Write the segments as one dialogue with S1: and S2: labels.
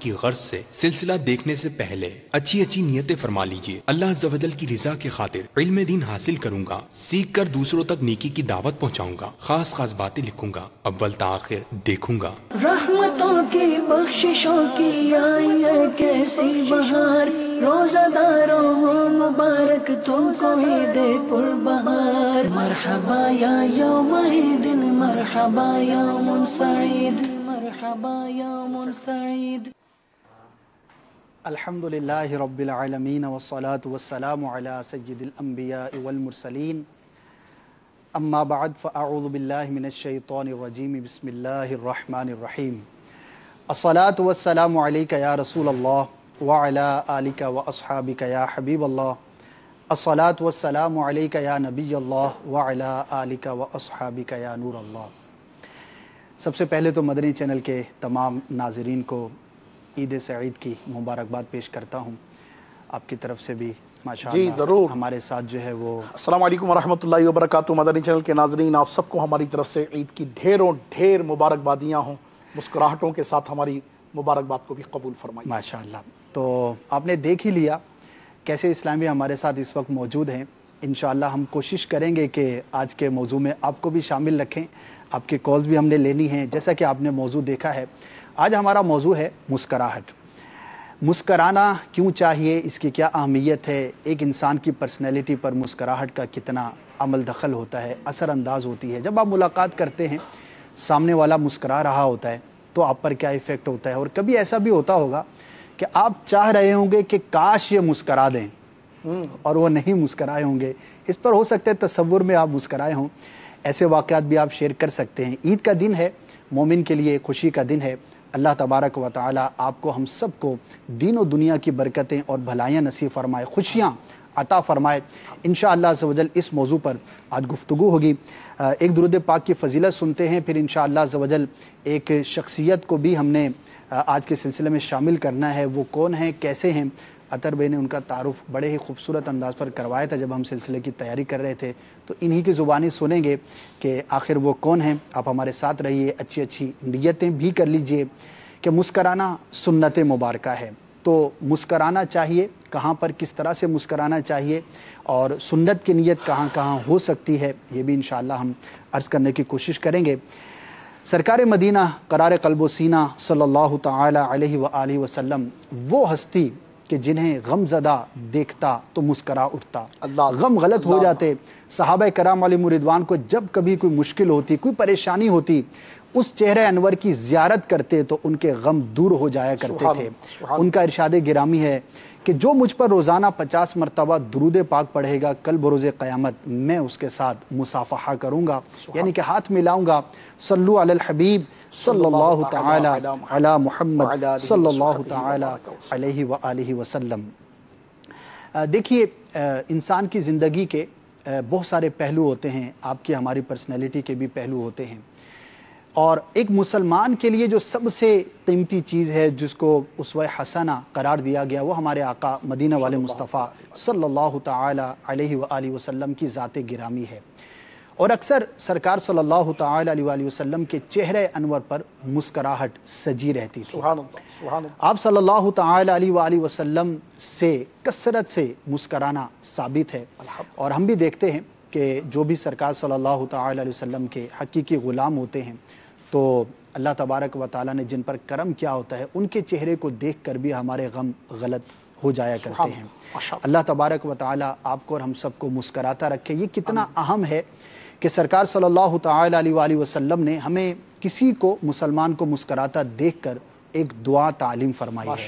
S1: کی غرض سے سلسلہ دیکھنے سے پہلے اچھی اچھی نیتیں فرما لیجیے۔ اللہ عز و جل کی رضا کی خاطر علم دین حاصل کروں گا، سیکھ کر دوسروں تک نیکی کی دعوت پہنچاؤں گا، خاص خاص باتیں لکھوں گا، اول تا آخر دیکھوں گا۔
S2: رحمتوں کی بخششوں کی آئی ہے کیسی بہار، روزہ داروں ہو مبارک تم کو عید پربہار۔ مرحبا یا یوم عید، مرحبا یوم سعید، مرحبا یوم سعید۔
S3: الحمد للہ رب العالمین والصلاة والسلام علی سید الانبیاء والمرسلین، اما بعد فاعوذ باللہ من الشیطان الرجیم، بسم اللہ الرحمن الرحیم۔ الصلاة والسلام علیک یا رسول اللہ وعلی آلک واصحابک یا حبیب اللہ، الصلاة والسلام علیک یا نبی اللہ وعلی آلک واصحابک یا نور اللہ۔ سب سے پہلے تو مدنی چینل کے تمام ناظرین کو عید سعید کی مبارکباد پیش کرتا ہوں، آپ کی طرف سے بھی ماشاءاللہ
S4: جی ضرور
S3: ہمارے ساتھ جو ہے وہ۔
S4: السلام علیکم ورحمۃ اللہ وبرکاتہ۔ مدنی چینل کے ناظرین، آپ سب کو ہماری طرف سے عید کی ڈھیروں ڈھیر مبارکبادیاں ہوں، مسکراہٹوں کے ساتھ ہماری مبارکباد کو بھی قبول فرمائیے۔
S3: ماشاءاللہ، تو آپ نے دیکھ ہی لیا کیسے اسلامی ہمارے ساتھ اس وقت موجود ہیں۔ انشاءاللہ ہم کوشش کریں گے کہ آج کے موضوع میں آپ کو بھی شامل رکھیں، آپ کی کالز بھی ہم نے لینی ہیں۔ جیسا کہ آپ نے موضوع دیکھا ہے، آج ہمارا موضوع ہے مسکراہٹ۔ مسکرانا کیوں چاہیے، اس کی کیا اہمیت ہے، ایک انسان کی پرسنالٹی پر مسکراہٹ کا کتنا عمل دخل ہوتا ہے، اثر انداز ہوتی ہے۔ جب آپ ملاقات کرتے ہیں، سامنے والا مسکرا رہا ہوتا ہے تو آپ پر کیا ایفیکٹ ہوتا ہے، اور کبھی ایسا بھی ہوتا ہوگا کہ آپ چاہ رہے ہوں گے کہ کاش یہ مسکرا دیں اور وہ نہیں مسکرائے ہوں گے۔ اس پر ہو سکتا ہے تصور میں آپ مسکرائے ہوں، ایسے واقعات بھی آپ شیئر کر سکتے ہیں۔ عید کا دن ہے، مومن کے لیے خوشی کا دن ہے۔ اللہ تبارک و تعالی آپ کو، ہم سب کو دین و دنیا کی برکتیں اور بھلائیاں نصیب فرمائے، خوشیاں عطا فرمائے۔ انشاءاللہ عز و جل اس موضوع پر آج گفتگو ہوگی۔ ایک درود پاک کی فضیلت سنتے ہیں، پھر انشاءاللہ عز و جل ایک شخصیت کو بھی ہم نے آج کے سلسلے میں شامل کرنا ہے۔ وہ کون ہیں، کیسے ہیں؟ عطر بھائی نے ان کا تعارف بڑے ہی خوبصورت انداز پر کروایا تھا جب ہم سلسلے کی تیاری کر رہے تھے، تو انہی کی زبانی سنیں گے کہ آخر وہ کون ہیں۔ آپ ہمارے ساتھ رہیے، اچھی اچھی نیتیں بھی کر لیجئے کہ مسکرانا سنت مبارکہ ہے، تو مسکرانا چاہیے، کہاں پر کس طرح سے مسکرانا چاہیے، اور سنت کی نیت کہاں کہاں ہو سکتی ہے، یہ بھی انشاءاللہ ہم عرض کرنے کی کوشش کریں گے۔ سرکار مدینہ قرار قلب و سینہ صلی اللہ تعالی علیہ وآلہ وسلم وہ ہستی کہ جنہیں غم زدہ دیکھتا تو مسکرا اٹھتا۔ غم غلط ہو جاتے، صحابہ کرام علیہم رضوان کو جب کبھی کوئی مشکل ہوتی، کوئی پریشانی ہوتی، اس چہرہ انور کی زیارت کرتے تو ان کے غم دور ہو جایا کرتے تھے۔ ان کا ارشاد گرامی ہے کہ جو مجھ پر روزانہ 50 مرتبہ درود پاک پڑھے گا، کل بروز قیامت میں اس کے ساتھ مصافحہ کروں گا، یعنی کہ ہاتھ ملاؤں گا۔ صلو علی الحبیب صلی اللہ تعالی علی محمد صلی اللہ تعالی علیہ وآلہ وسلم۔ دیکھیے، انسان کی زندگی کے بہت سارے پہلو ہوتے ہیں، آپ کی ہماری پرسنالٹی کے بھی پہلو ہوتے ہیں، اور ایک مسلمان کے لیے جو سب سے قیمتی چیز ہے، جس کو اسوہ حسنہ قرار دیا گیا، وہ ہمارے آقا مدینہ والے مصطفیٰ صلی اللہ تعالی علیہ وآلہ وسلم کی ذات گرامی ہے۔ اور اکثر سرکار صلی اللہ تعالی علیہ وآلہ وسلم کے چہرے انور پر مسکراہٹ سجی رہتی تھی۔ آپ صلی اللہ تعالی علیہ وآلہ وسلم سے کثرت سے مسکرانا ثابت ہے، اور ہم بھی دیکھتے ہیں کہ جو بھی سرکار صلی اللہ تعالی علیہ وسلم کے حقیقی غلام ہوتے ہیں، تو اللہ تبارک و تعالیٰ نے جن پر کرم کیا ہوتا ہے، ان کے چہرے کو دیکھ کر بھی ہمارے غم غلط ہو جایا کرتے ہیں۔ اللہ تبارک و تعالیٰ آپ کو اور ہم سب کو مسکراتا رکھے۔ یہ کتنا اہم ہے کہ سرکار صلی اللہ تعالی علیہ وآلہ وسلم نے ہمیں کسی کو، مسلمان کو مسکراتا دیکھ کر ایک دعا تعلیم فرمائی ہے،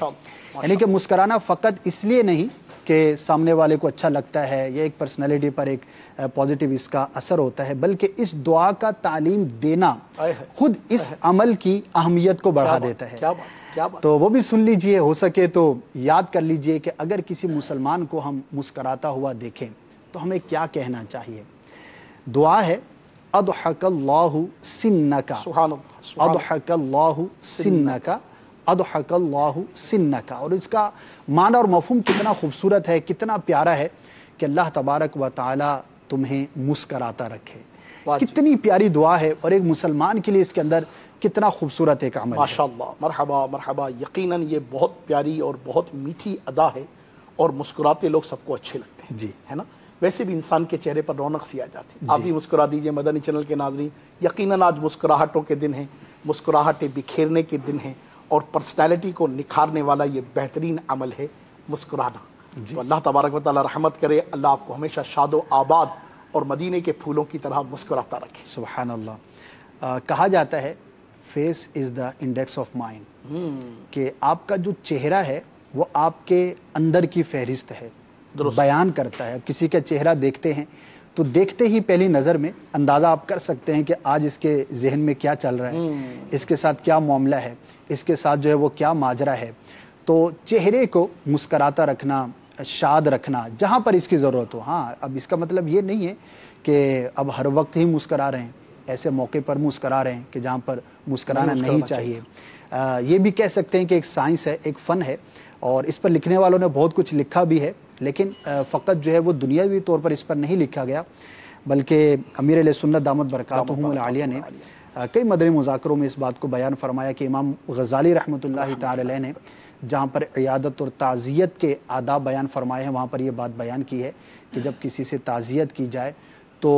S3: یعنی کہ مسکرانا فقط اس لیے نہیں کہ سامنے والے کو اچھا لگتا ہے یا ایک پرسنالٹی پر ایک پازیٹیو اس کا اثر ہوتا ہے، بلکہ اس دعا کا تعلیم دینا خود اس عمل کی اہمیت کو بڑھا دیتا ہے۔ تو وہ بھی سن لیجئے، ہو سکے تو یاد کر لیجئے کہ اگر کسی مسلمان کو ہم مسکراتا ہوا دیکھیں تو ہمیں کیا کہنا چاہیے۔ دعا ہے اضحک اللہ سنکا، اضحک اللہ سنکا، اضحک اللہ سنکا۔ اور اس کا معنی اور مفہوم کتنا خوبصورت ہے، کتنا پیارا ہے کہ اللہ تبارک و تعالی تمہیں مسکراتا رکھے، کتنی پیاری دعا ہے اور ایک مسلمان کے لیے اس کے اندر کتنا خوبصورت ایک عمل ہے.
S4: ماشاءاللہ، مرحبا مرحبا. یقیناً یہ بہت پیاری اور بہت میٹھی ادا ہے اور مسکراتے لوگ سب کو اچھے لگتے ہیں
S3: جی
S4: ہے نا. ویسے بھی انسان کے چہرے پر رونق سی آ جاتی ہے. آپ بھی مسکرا دیجئے مدنی چینل کے ناظرین. یقیناً آج مسکراہٹوں کے دن ہیں، مسکراہٹیں بکھیرنے کے دن ہیں اور پرسنالٹی کو نکھارنے والا یہ بہترین عمل ہے مسکرانا. تو اللہ تبارک و تعالی رحمت کرے، اللہ آپ کو ہمیشہ شاد و آباد اور مدینے کے پھولوں کی طرح مسکراتا رکھے.
S3: سبحان اللہ. کہا جاتا ہے face is the index of mind, کہ آپ کا جو چہرہ ہے وہ آپ کے اندر کی فہرست ہے، بیان کرتا ہے. کسی کا چہرہ دیکھتے ہیں تو دیکھتے ہی پہلی نظر میں اندازہ آپ کر سکتے ہیں کہ آج اس کے ذہن میں کیا چل رہا ہے، اس کے ساتھ کیا معاملہ ہے، اس کے ساتھ جو ہے وہ کیا ماجرا ہے. تو چہرے کو مسکراتا رکھنا، شاد رکھنا جہاں پر اس کی ضرورت ہو. ہاں، اب اس کا مطلب یہ نہیں ہے کہ اب ہر وقت ہی مسکرا رہے ہیں، ایسے موقع پر مسکرا رہے ہیں کہ جہاں پر مسکرانا نہیں چاہیے. یہ بھی کہہ سکتے ہیں کہ ایک سائنس ہے، ایک فن ہے، اور اس پر لکھنے والوں نے بہت کچھ لکھا بھی ہے، لیکن فقط جو ہے وہ دنیاوی طور پر اس پر نہیں لکھا گیا، بلکہ امیر علیہ سنت دامت برکاتہم العالیہ نے کئی مدنی مذاکروں میں اس بات کو بیان فرمایا کہ امام غزالی رحمۃ اللہ تعالی علیہ نے جہاں پر عیادت اور تعزیت کے آداب بیان فرمائے ہیں وہاں پر یہ بات بیان کی ہے کہ جب کسی سے تعزیت کی جائے تو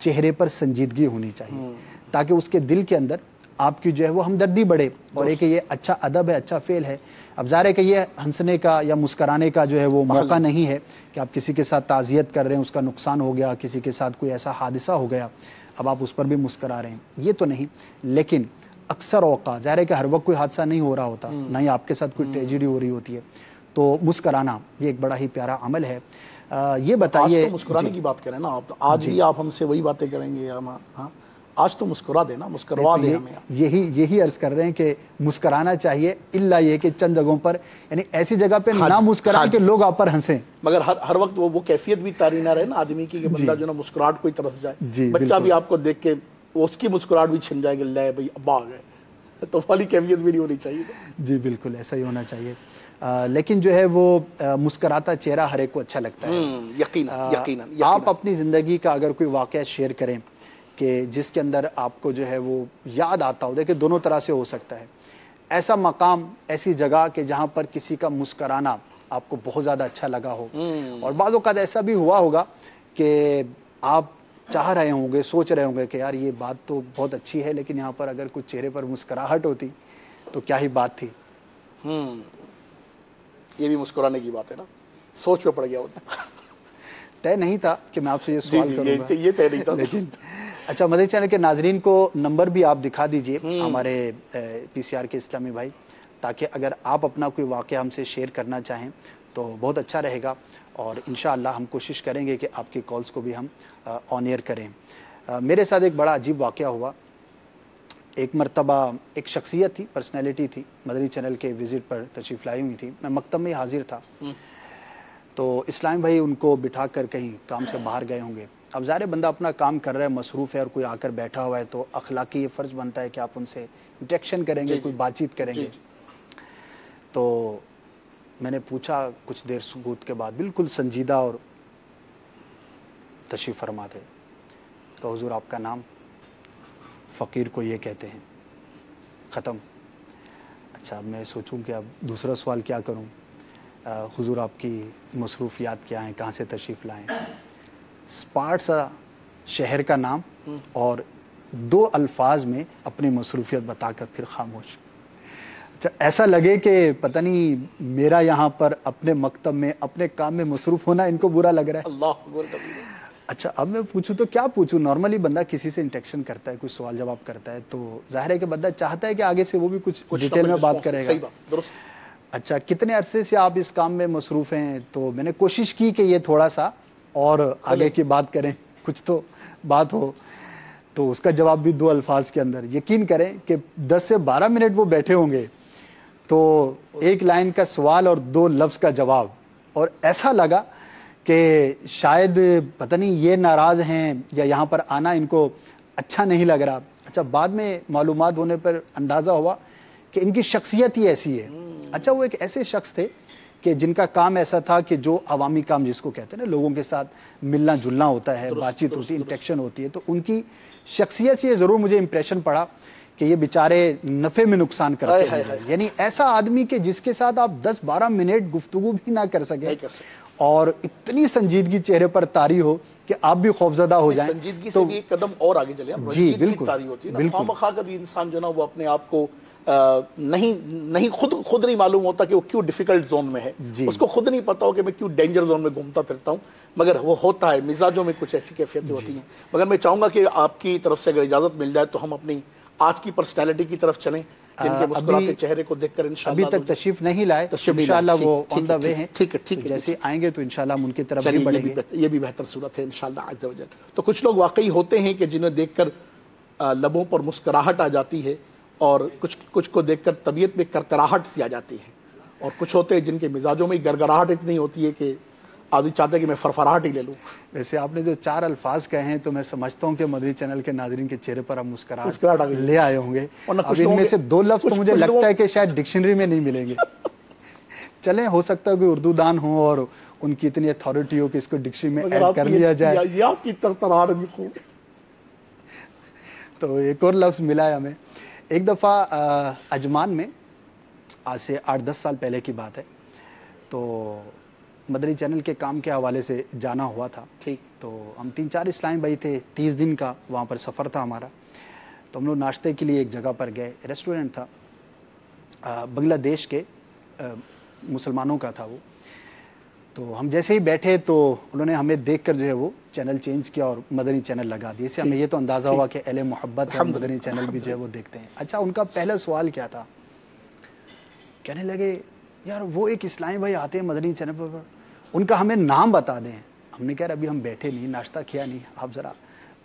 S3: چہرے پر سنجیدگی ہونی چاہیے، تاکہ اس کے دل کے اندر آپ کی جو ہے وہ ہمدردی بڑھے، اور ایک یہ اچھا ادب ہے، اچھا فعل ہے. اب ظاہر ہے کہ یہ ہنسنے کا یا مسکرانے کا جو ہے وہ موقع نہیں ہے کہ آپ کسی کے ساتھ تعزیت کر رہے ہیں، اس کا نقصان ہو گیا، کسی کے ساتھ کوئی ایسا حادثہ ہو گیا، اب آپ اس پر بھی مسکرا رہے ہیں، یہ تو نہیں. لیکن اکثر اوقات ظاہر ہے کہ ہر وقت کوئی حادثہ نہیں ہو رہا ہوتا، نہ ہی آپ کے ساتھ کوئی ٹریجڈی ہو رہی ہوتی ہے، تو مسکرانا یہ ایک بڑا ہی پیارا عمل ہے. یہ بتائیے،
S4: آج تو مسکرانے کی بات کریں نا آپ، تو آج بھی آپ ہم سے وہی باتیں کریں گے. ہاں، آج تو مسکرا دینا، مسکروا دیں ہمیں.
S3: یہی عرض کر رہے ہیں کہ مسکرانا چاہیے، الا یہ کہ چند جگہوں پر، یعنی ایسی جگہ پہ نہ مسکرائیں کہ لوگ آپ پر ہنسیں،
S4: مگر ہر وقت وہ کیفیت بھی طاری نہ رہے نا آدمی کی کہ بندہ جو نا مسکراہٹ کوئی طرف جائے. بچہ بھی آپ کو دیکھ کے اس کی مسکراہٹ بھی چھن جائے کہ لے بھائی ابا آ گئے، تو والی کیفیت بھی نہیں ہونی چاہیے.
S3: جی بالکل ایسا ہی ہونا چاہیے. لیکن جو ہے وہ مسکراتا چہرہ ہر ایک کو اچھا لگتا ہے.
S4: یقیناً
S3: آپ اپنی زندگی کا اگر کوئی واقعہ شیئر کریں کہ جس کے اندر آپ کو جو ہے وہ یاد آتا ہو، دیکھیں دونوں طرح سے ہو سکتا ہے، ایسا مقام، ایسی جگہ کہ جہاں پر کسی کا مسکرانا آپ کو بہت زیادہ اچھا لگا ہو، اور بعض اوقات ایسا بھی ہوا ہوگا کہ آپ چاہ رہے ہوں گے، سوچ رہے ہوں گے کہ یار یہ بات تو بہت اچھی ہے، لیکن یہاں پر اگر کچھ چہرے پر مسکراہٹ ہوتی تو کیا ہی بات تھی.
S4: یہ بھی مسکرانے کی بات ہے نا، سوچ میں پڑ گیا ہوتا.
S3: طے نہیں تھا کہ میں آپ سے یہ سوال کروں گا،
S4: یہ طے نہیں تھا.
S3: لیکن اچھا، مدنی چینل کے ناظرین کو نمبر بھی آپ دکھا دیجئے، ہمارے پی سی آر کے اسلامی بھائی، تاکہ اگر آپ اپنا کوئی واقعہ ہم سے شیئر کرنا چاہیں تو بہت اچھا رہے گا، اور انشاءاللہ ہم کوشش کریں گے کہ آپ کی کالز کو بھی ہم آن ایئر کریں. میرے ساتھ ایک بڑا عجیب واقعہ ہوا. ایک مرتبہ ایک شخصیت تھی، پرسنالٹی تھی، مدنی چینل کے وزٹ پر تشریف لائی ہوئی تھی. میں مکتب میں حاضر تھا، تو اسلام بھائی ان کو بٹھا کر کہیں کام سے باہر گئے ہوں گے. اب ظاہر بندہ اپنا کام کر رہا ہے، مصروف ہے، اور کوئی آ کر بیٹھا ہوا ہے تو اخلاقی یہ فرض بنتا ہے کہ آپ ان سے انٹریکشن کریں گے، کوئی بات چیت کریں گے. تو میں نے پوچھا کچھ دیر سکوت کے بعد، بالکل سنجیدہ اور تشریف فرما تھے، کہ حضور آپ کا نام؟ فقیر کو یہ کہتے ہیں. ختم. اچھا، اب میں سوچوں کہ اب دوسرا سوال کیا کروں. حضور آپ کی مصروفیات کیا ہیں، کہاں سے تشریف لائیں؟ اسپاٹ سا شہر کا نام اور 2 الفاظ میں اپنی مصروفیت بتا کر پھر خاموش. اچھا، ایسا لگے کہ پتہ نہیں میرا یہاں پر اپنے مکتب میں اپنے کام میں مصروف ہونا ان کو برا لگ رہا ہے.
S4: اللہ.
S3: اچھا، اب میں پوچھوں تو کیا پوچھوں. نارملی بندہ کسی سے انٹریکشن کرتا ہے، کوئی سوال جواب کرتا ہے، تو ظاہر ہے کہ بندہ چاہتا ہے کہ آگے سے وہ بھی کچھ ڈیٹیل میں بات کرے گا.
S4: صحیح بات، درست.
S3: اچھا، کتنے عرصے سے آپ اس کام میں مصروف ہیں؟ تو میں نے کوشش کی کہ یہ تھوڑا سا اور آگے کی بات کریں، کچھ تو بات ہو. تو اس کا جواب بھی 2 الفاظ کے اندر. یقین کریں کہ 10 سے 12 منٹ وہ بیٹھے ہوں گے، تو 1 لائن کا سوال اور 2 لفظ کا جواب. اور ایسا لگا کہ شاید پتہ نہیں یہ ناراض ہیں یا یہاں پر آنا ان کو اچھا نہیں لگ رہا. اچھا، بعد میں معلومات ہونے پر اندازہ ہوا کہ ان کی شخصیت ہی ایسی ہے. اچھا، وہ ایک ایسے شخص تھے کہ جن کا کام ایسا تھا کہ جو عوامی کام جس کو کہتے ہیں نا، لوگوں کے ساتھ ملنا جلنا ہوتا ہے، بات چیت ہوتی ہے، انٹریکشن ہوتی ہے، تو ان کی شخصیت سے یہ ضرور مجھے امپریشن پڑا کہ یہ بیچارے نفع میں نقصان کرتے ہیں. یعنی ایسا آدمی کہ جس کے ساتھ آپ 10-12 منٹ گفتگو بھی نہ کر سکیں اور اتنی سنجیدگی چہرے پر طاری ہو کہ آپ بھی خوفزدہ ہو جائیں.
S4: سنجیدگی سے بھی ایک قدم اور آگے چلے.
S3: جی بالکل
S4: طاری ہوتی ہے نا، خواہ کبھی انسان جو نا وہ اپنے آپ کو نہیں خود نہیں معلوم ہوتا کہ وہ کیوں ڈیفیکلٹ زون میں ہے. اس کو خود نہیں پتا ہو کہ میں کیوں ڈینجر زون میں گھومتا پھرتا ہوں، مگر وہ ہوتا ہے. مزاجوں میں کچھ ایسی کیفیتیں ہوتی ہیں. مگر میں چاہوں گا کہ آپ کی طرف سے اگر اجازت مل جائے تو ہم اپنی آج کی پرسنالٹی کی طرف چلیں، جن کے مسکراتے چہرے کو دیکھ کر انشاءاللہ.
S3: ابھی تک تشریف نہیں لائے، انشاءاللہ وہ آن دا وے ہیں. ٹھیک ہے، جیسے آئیں گے تو انشاءاللہ ہم ان کی طرف بھی بڑھیں گے.
S4: یہ بھی بہتر صورت ہے انشاءاللہ عز و جل. تو کچھ لوگ واقعی ہوتے ہیں کہ جنہیں دیکھ کر لبوں پر مسکراہٹ آ جاتی ہے، اور کچھ کو دیکھ کر طبیعت میں کرکراہٹ سی آ جاتی ہے، اور کچھ ہوتے ہیں جن کے مزاجوں میں گرگراہٹ اتنی ہوتی ہے کہ آدمی چاہتا ہے کہ میں فرفراہٹ ہی لے لوں.
S3: ویسے آپ نے جو 4 الفاظ کہے ہیں تو میں سمجھتا ہوں کہ مدنی چینل کے ناظرین کے چہرے پر اب مسکراہٹ لے آئے ہوں گے. اب ان میں سے 2 لفظ تو مجھے لگتا ہے کہ شاید ڈکشنری میں نہیں ملیں گے. چلیں، ہو سکتا ہے کہ اردو دان ہوں اور ان کی اتنی اتھارٹی ہو کہ اس کو ڈکشنری میں ایڈ کر لیا جائے.
S4: یہ آپ کی ترتراہٹ بھی خوب.
S3: تو ایک اور لفظ ملا ہے ہمیں. ایک دفعہ عجمان میں آج سے 8-10 سال پہلے کی بات ہے، تو مدنی چینل کے کام کے حوالے سے جانا ہوا تھا. ٹھیک، تو ہم 3-4 اسلامی بھائی تھے، 30 دن کا وہاں پر سفر تھا ہمارا. تو ہم لوگ ناشتے کے لیے ایک جگہ پر گئے. ریسٹورنٹ تھا، بنگلہ دیش کے مسلمانوں کا تھا وہ. تو ہم جیسے ہی بیٹھے تو انہوں نے ہمیں دیکھ کر جو ہے وہ چینل چینج کیا اور مدنی چینل لگا دیا. اس سے ہمیں یہ تو اندازہ ہوا کہ اہل محبت اور مدنی چینل بھی جو ہے وہ دیکھتے ہیں. اچھا، ان کا پہلا سوال کیا تھا؟ کہنے لگے یار وہ ایک اسلامی بھائی آتے ہیں مدنی چینل پر، ان کا ہمیں نام بتا دیں. ہم نے کہا ابھی ہم بیٹھے نہیں، ناشتہ کیا نہیں، آپ ذرا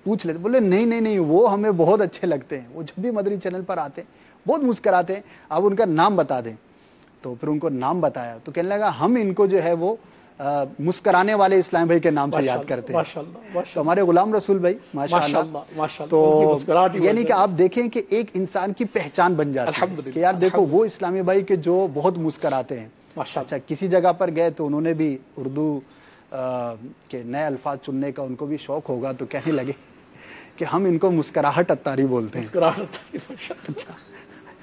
S3: پوچھ لیتے. بولے نہیں وہ ہمیں بہت اچھے لگتے ہیں، وہ جب بھی مدنی چینل پر آتے ہیں بہت مسکراتے ہیں، آپ ان کا نام بتا دیں. تو پھر ان کو نام بتایا تو کہنے لگا ہم ان کو جو ہے وہ مسکرانے والے اسلام بھائی کے نام سے یاد کرتے ہیں. تو ہمارے غلام رسول بھائی ماشاءاللہ، تو یعنی کہ آپ دیکھیں کہ ایک انسان کی پہچان بن جاتی ہے کہ یار دیکھو وہ اسلامی بھائی کے جو بہت مسکراتے ہیں. اچھا، کسی جگہ پر گئے تو انہوں نے بھی اردو کے نئے الفاظ چننے کا ان کو بھی شوق ہوگا، تو کہنے لگے کہ ہم ان کو مسکراہٹ اتاری بولتے ہیں. اچھا،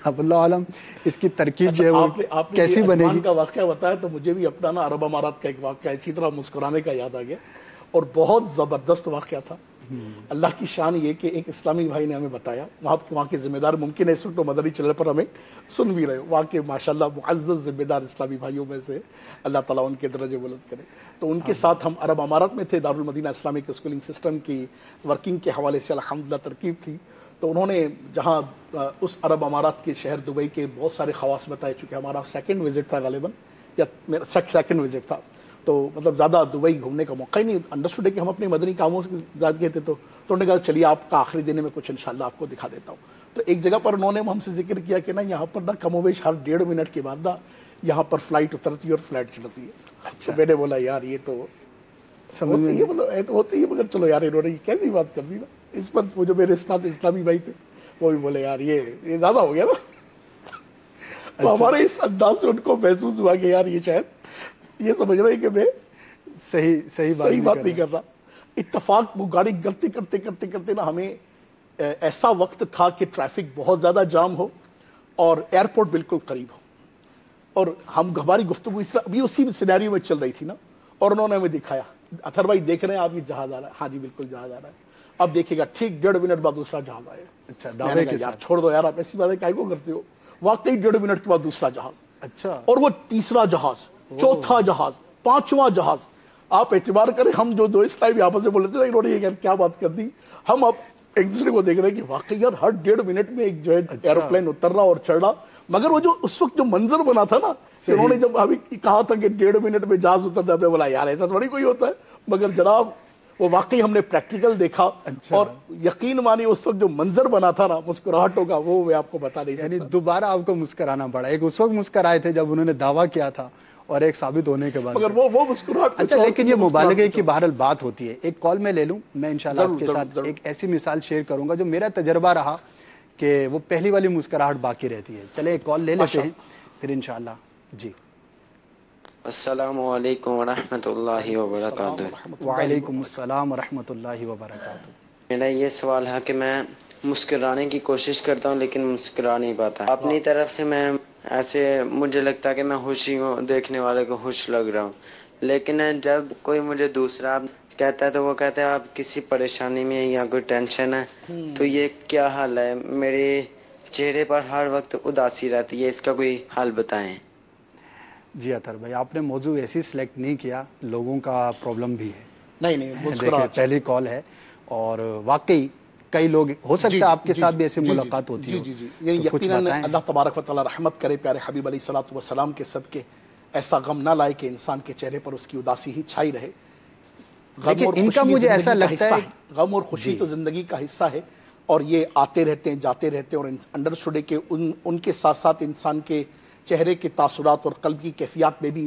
S3: اب اللہ عالم اس کی ترکیب جو ہے وہ کیسی بنے گی.
S4: کا واقعہ بتایا تو مجھے بھی اپنا نا عرب امارات کا ایک واقعہ اسی طرح مسکرانے کا یاد آ گیا، اور بہت زبردست واقعہ تھا. اللہ کی شان یہ کہ ایک اسلامی بھائی نے ہمیں بتایا، وہاں کے ذمہ دار ممکن ہے اس وقت مدنی چینل پر ہمیں سن بھی رہے ہو، وہاں کے ماشاءاللہ معزز ذمہ دار اسلامی بھائیوں میں سے اللہ تعالیٰ ان کے درجے بلند کرے. تو ان کے ساتھ ہم عرب امارات میں تھے، دارالمدینہ اسلامک اسکولنگ سسٹم کی ورکنگ کے حوالے سے الحمدللہ ترکیب تھی. تو انہوں نے جہاں اس عرب امارات کے شہر دبئی کے بہت سارے خواص بتائے، چونکہ ہمارا 2nd وزٹ تھا غالباً، یا میرا 2nd وزٹ تھا، تو مطلب زیادہ دبئی گھومنے کا موقع ہی نہیں. انڈرسٹوڈ ہے کہ ہم اپنے مدنی کاموں سے زیادہ گئے تھے، تو انہوں نے کہا چلیے آپ کا آخری دن میں کچھ انشاءاللہ آپ کو دکھا دیتا ہوں. تو ایک جگہ پر انہوں نے ہم سے ذکر کیا کہ نا یہاں پر نا کم و بیش ہر 1.5 منٹ کے بعد نا یہاں پر فلائٹ اترتی ہے اور فلائٹ چلتی ہے. تو میں نے بولا یار یہ تو ہوتی ہے، مگر چلو یار انہوں نے یہ کیسی بات کر دی نا. اس پر وہ جو میرے ساتھ اسلامی بھائی تھے وہ بھی بولے یار یہ زیادہ ہو گیا نا. تو ہمارے اس انداز سے ان کو محسوس ہوا کہ یار یہ شاید یہ سمجھ رہے کہ میں
S3: صحیح
S4: بات نہیں کر رہا. اتفاق وہ گاڑی کرتے نا ہمیں ایسا وقت تھا کہ ٹریفک بہت زیادہ جام ہو اور ایئرپورٹ بالکل قریب ہو، اور ہماری گفتگو اس طرح ابھی اسی سینیریو میں چل رہی تھی نا. اور انہوں نے ہمیں دکھایا، اطہر بھائی دیکھ رہے ہیں آپ یہ جہاز آ رہا ہے؟ ہاں جی بالکل جہاز آ رہا ہے. اب دیکھیے گا ٹھیک 1.5 منٹ بعد دوسرا جہاز آئے.
S3: اچھا، دعوے کے
S4: ساتھ چھوڑ دو یار، آپ ایسی باتیں کائی کو کرتے ہو. واقعی 1.5 منٹ کے بعد دوسرا جہاز. اچھا، اور وہ تیسرا جہاز، چوتھا جہاز، 5واں جہاز. آپ اعتبار کریں ہم جو 2 اسلامی آپس میں بولے تھے انہوں نے یہ کیا بات کر دی. ہم اب ایک دوسرے کو دیکھ رہے ہیں کہ واقعی یار ہر 1.5 منٹ میں ایک جو ہے ایروپلین اتر رہا اور چڑھ رہا. مگر وہ جو اس وقت جو منظر بنا تھا نا، انہوں نے جب ابھی کہا تھا کہ 1.5 منٹ میں جہاز اترتا ہے، بولا یار ایسا تھوڑی کوئی ہوتا ہے. مگر جناب وہ واقعی ہم نے پریکٹیکل دیکھا. اور یقین مانی اس وقت جو منظر بنا تھا نا مسکراہٹوں کا، وہ میں آپ کو بتا نہیں سکتا.
S3: یعنی دوبارہ آپ کو مسکرانا پڑا. ایک اس وقت مسکرائے تھے جب انہوں نے دعویٰ کیا تھا، اور ایک ثابت ہونے کے بعد.
S4: مگر وہ مسکراہٹ.
S3: اچھا، لیکن یہ مبالغے کی بہرحال بات ہوتی ہے. ایک کال میں لے لوں، میں انشاءاللہ آپ کے ساتھ ایک ایسی مثال شیئر کروں گا جو میرا تجربہ رہا کہ وہ پہلی والی مسکراہٹ باقی رہتی ہے. چلے ایک کال لے لیتے ہیں پھر انشاءاللہ. جی
S5: السلام علیکم ورحمۃ اللہ وبرکاتہ۔
S3: وعلیکم السلام ورحمۃ اللہ وبرکاتہ۔
S5: میرا یہ سوال ہے کہ میں مسکرانے کی کوشش کرتا ہوں لیکن مسکرا نہیں پاتا۔ اپنی طرف سے میں ایسے مجھے لگتا ہے کہ میں خوشی ہوں، دیکھنے والے کو خوش لگ رہا ہوں، لیکن جب کوئی مجھے دوسرا کہتا ہے تو وہ کہتا ہے آپ کسی پریشانی میں یا کوئی ٹینشن ہے، تو یہ کیا حل ہے؟ میرے چہرے پر ہر وقت اداسی رہتی ہے، اس کا کوئی حل بتائیں۔
S3: جی اطہر بھائی، آپ نے موضوع ایسی سلیکٹ نہیں کیا، لوگوں کا پرابلم بھی ہے۔
S4: نہیں
S3: دیکھیں پہلی کال ہے اور واقعی کئی لوگ ہو سکتا ہے آپ کے ساتھ بھی ایسی ملاقات ہوتی ہے۔
S4: جی یقیناً اللہ تبارک و تعالیٰ رحمت کرے پیارے حبیب علیہ الصلوۃ والسلام کے صدقے، ایسا غم نہ لائے کہ انسان کے چہرے پر اس کی اداسی ہی چھائی رہے۔
S3: لیکن ان کا مجھے ایسا لگتا ہے
S4: غم اور خوشی تو زندگی کا حصہ ہے، اور یہ آتے رہتے ہیں جاتے رہتے ہیں، اور انڈرسٹوڈ ہے کہ ان کے ساتھ ساتھ انسان کے چہرے کے تاثرات اور قلب کی کیفیات میں بھی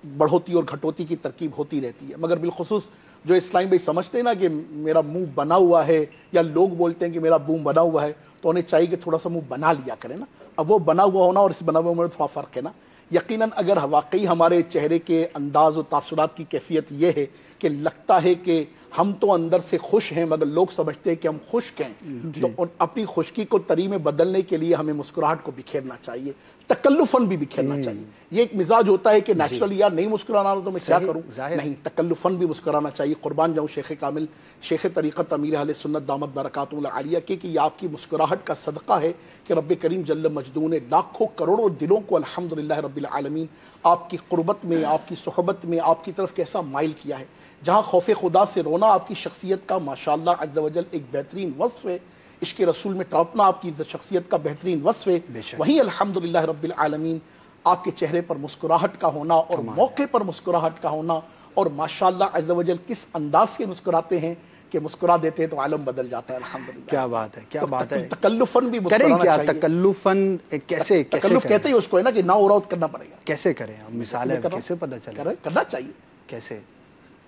S4: بڑھوتی اور گھٹوتی کی ترکیب ہوتی رہتی ہے۔ مگر بالخصوص جو اسلام بھائی سمجھتے ہیں نا کہ میرا منہ بنا ہوا ہے، یا لوگ بولتے ہیں کہ میرا منہ بنا ہوا ہے، تو انہیں چاہیے کہ تھوڑا سا منہ بنا لیا کرے نا۔ اب وہ بنا ہوا ہونا اور اس بنا ہوا میں تھوڑا فرق ہے نا۔ یقیناً اگر واقعی ہمارے چہرے کے انداز و تاثرات کی کیفیت یہ ہے کہ لگتا ہے کہ ہم تو اندر سے خوش ہیں مگر لوگ سمجھتے ہیں کہ ہم خشک ہیں، تو اپنی خشکی کو طری میں بدلنے کے لیے ہمیں مسکراہٹ کو بکھیرنا چاہیے، تکلفاً بھی بکھیرنا چاہیے۔ یہ ایک مزاج ہوتا ہے کہ نیچرلی یار نہیں مسکرانا تو میں کیا کروں، نہیں، تکلفاً بھی مسکرانا چاہیے۔ قربان جاؤں شیخ کامل، شیخ طریقت امیر اہل سنت دامت برکاتہم العالیہ کہ یہ آپ کی مسکراہٹ کا صدقہ ہے کہ رب کریم جل مجدوں نے لاکھوں کروڑوں دلوں کو الحمدللہ رب العالمین آپ کی قربت میں، آپ کی صحبت میں، آپ کی طرف کیسا مائل کیا ہے۔ جہاں خوف خدا سے رونا آپ کی شخصیت کا ماشاءاللہ عز و جل ایک بہترین وصف ہے، عشق رسول میں تڑپنا آپ کی شخصیت کا بہترین وصف ہے، وہیں الحمدللہ رب العالمین آپ کے چہرے پر مسکراہٹ کا ہونا اور موقع پر مسکراہٹ کا ہونا، اور ماشاءاللہ عز و جل کس انداز سے مسکراتے ہیں کہ مسکرا دیتے ہیں تو عالم بدل جاتا ہے۔ الحمدللہ
S3: کیا بات ہے، کیا بات ہے۔
S4: تکلفاً بھی
S3: کریں
S4: مسکرانا
S3: کیا؟
S4: چاہیے۔
S3: تکلفاً کیسے
S4: تکلف کہتے ہی اس کو ہے نا کہ نہ اوراوت کرنا پڑے گا۔
S3: کیسے کریں؟ مثال ہے کیسے پتہ چلے؟
S4: کرنا چاہیے
S3: کیسے؟